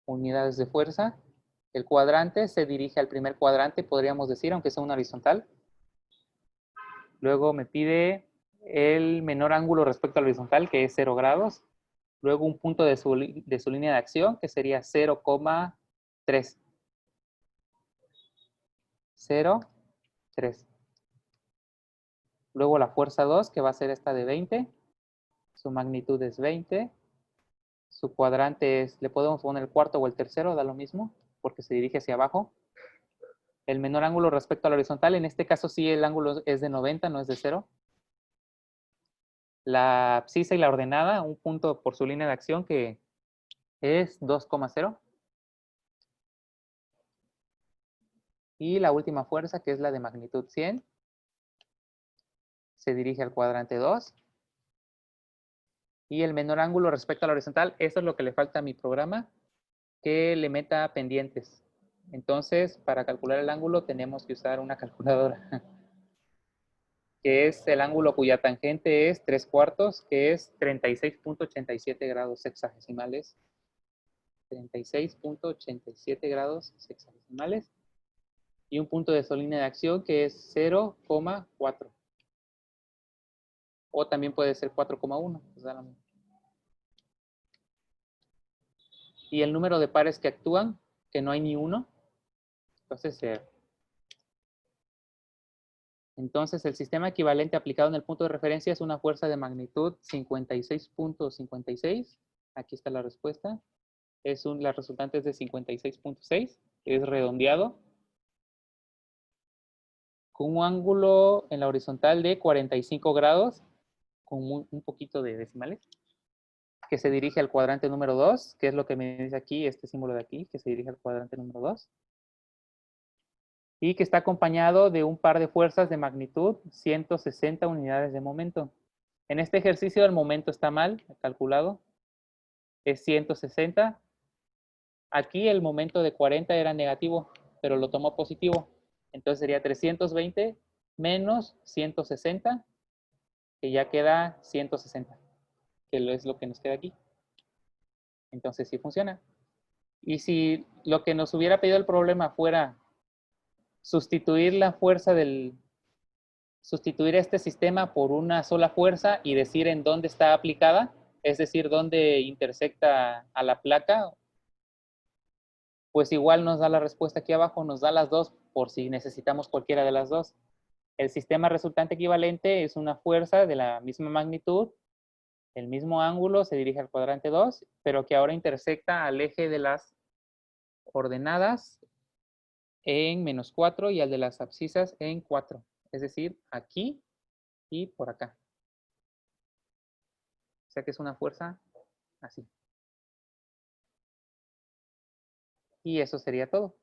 unidades de fuerza. El cuadrante se dirige al primer cuadrante, podríamos decir, aunque sea una horizontal. Luego me pide el menor ángulo respecto al horizontal, que es 0 grados. Luego un punto de su línea de acción, que sería 0,3. 0,3. Luego la fuerza 2, que va a ser esta de 20. Su magnitud es 20. Su cuadrante es, le podemos poner el cuarto o el tercero, da lo mismo, porque se dirige hacia abajo. El menor ángulo respecto al horizontal, en este caso sí el ángulo es de 90, no es de 0. La abscisa y la ordenada, un punto por su línea de acción que es 2,0. Y la última fuerza, que es la de magnitud 100, se dirige al cuadrante 2. Y el menor ángulo respecto al horizontal, eso es lo que le falta a mi programa, que le meta pendientes. Entonces, para calcular el ángulo tenemos que usar una calculadora. que es el ángulo cuya tangente es 3/4, que es 36.87 grados sexagesimales. 36.87 grados sexagesimales. Y un punto de su línea de acción que es 0,4. O también puede ser 4,1. Pues da lo mismo. Y el número de pares que actúan, que no hay ni uno, entonces 0. Entonces, el sistema equivalente aplicado en el punto de referencia es una fuerza de magnitud 56.56. Aquí está la respuesta. La resultante es de 56.6. Es redondeado. Con un ángulo en la horizontal de 45 grados, con un poquito de decimales, que se dirige al cuadrante número 2, que es lo que me dice aquí, este símbolo de aquí, que se dirige al cuadrante número 2. Y que está acompañado de un par de fuerzas de magnitud 160 unidades de momento. En este ejercicio el momento está mal calculado, es 160. Aquí el momento de 40 era negativo, pero lo tomó positivo. Entonces sería 320 menos 160, que ya queda 160, que es lo que nos queda aquí. Entonces sí funciona. Y si lo que nos hubiera pedido el problema fuera sustituir la fuerza sustituir este sistema por una sola fuerza y decir en dónde está aplicada, es decir, dónde intersecta a la placa, pues igual nos da la respuesta aquí abajo, nos da las dos por si necesitamos cualquiera de las dos. El sistema resultante equivalente es una fuerza de la misma magnitud, el mismo ángulo, se dirige al cuadrante 2, pero que ahora intersecta al eje de las ordenadas en -4 y al de las abscisas en 4. Es decir, aquí y por acá. O sea que es una fuerza así. Y eso sería todo.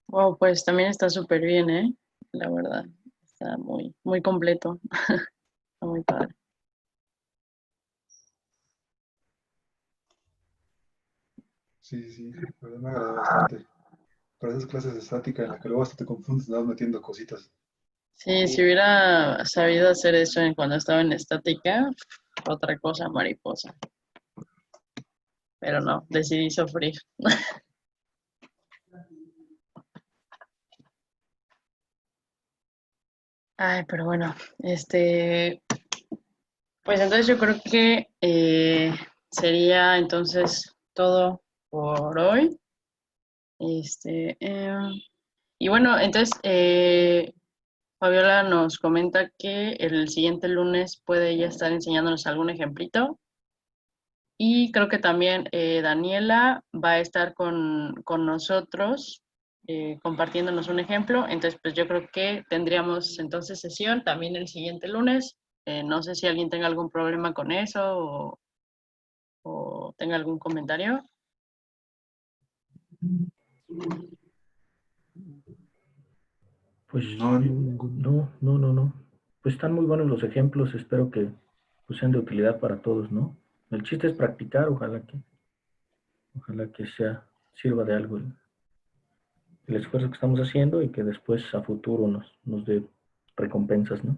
Wow, pues también está súper bien, ¿eh? La verdad. Está muy, muy completo. Está muy padre. Sí, sí, la verdad me agradó bastante. Para esas clases de estática en las que luego hasta te confundes, nada más metiendo cositas. Sí, si hubiera sabido hacer eso cuando estaba en estática, otra cosa mariposa. Pero no, decidí sufrir. Ay, pero bueno, pues entonces yo creo que sería entonces todo por hoy. Y bueno, entonces Fabiola nos comenta que el siguiente lunes puede ya estar enseñándonos algún ejemplito. Y creo que también Daniela va a estar con nosotros compartiéndonos un ejemplo. Entonces, pues yo creo que tendríamos entonces sesión también el siguiente lunes. No sé si alguien tenga algún problema con eso o tenga algún comentario. Pues No, no. Pues están muy buenos los ejemplos, espero que pues, sean de utilidad para todos, ¿no? El chiste es practicar, ojalá que sirva de algo el esfuerzo que estamos haciendo y que después a futuro nos dé recompensas, ¿no?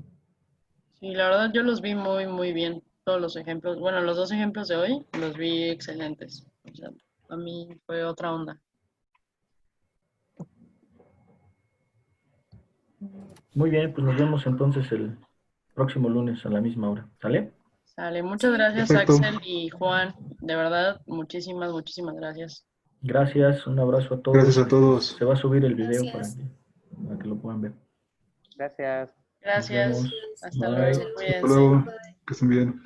Sí, la verdad yo los vi muy, muy bien. Todos los ejemplos, bueno, los dos ejemplos de hoy los vi excelentes. O sea, a mí fue otra onda. Muy bien, pues nos vemos entonces el próximo lunes a la misma hora. ¿Sale? Sale, muchas Sí. gracias perfecto. Axel y Juan. De verdad, muchísimas, muchísimas gracias. Gracias, un abrazo a todos. Gracias a todos. Se va a subir el video Gracias. para que lo puedan ver. Gracias. Gracias. Nos vemos. Hasta Bye. luego. Hasta Cuídense. luego. Bye. Que estén bien.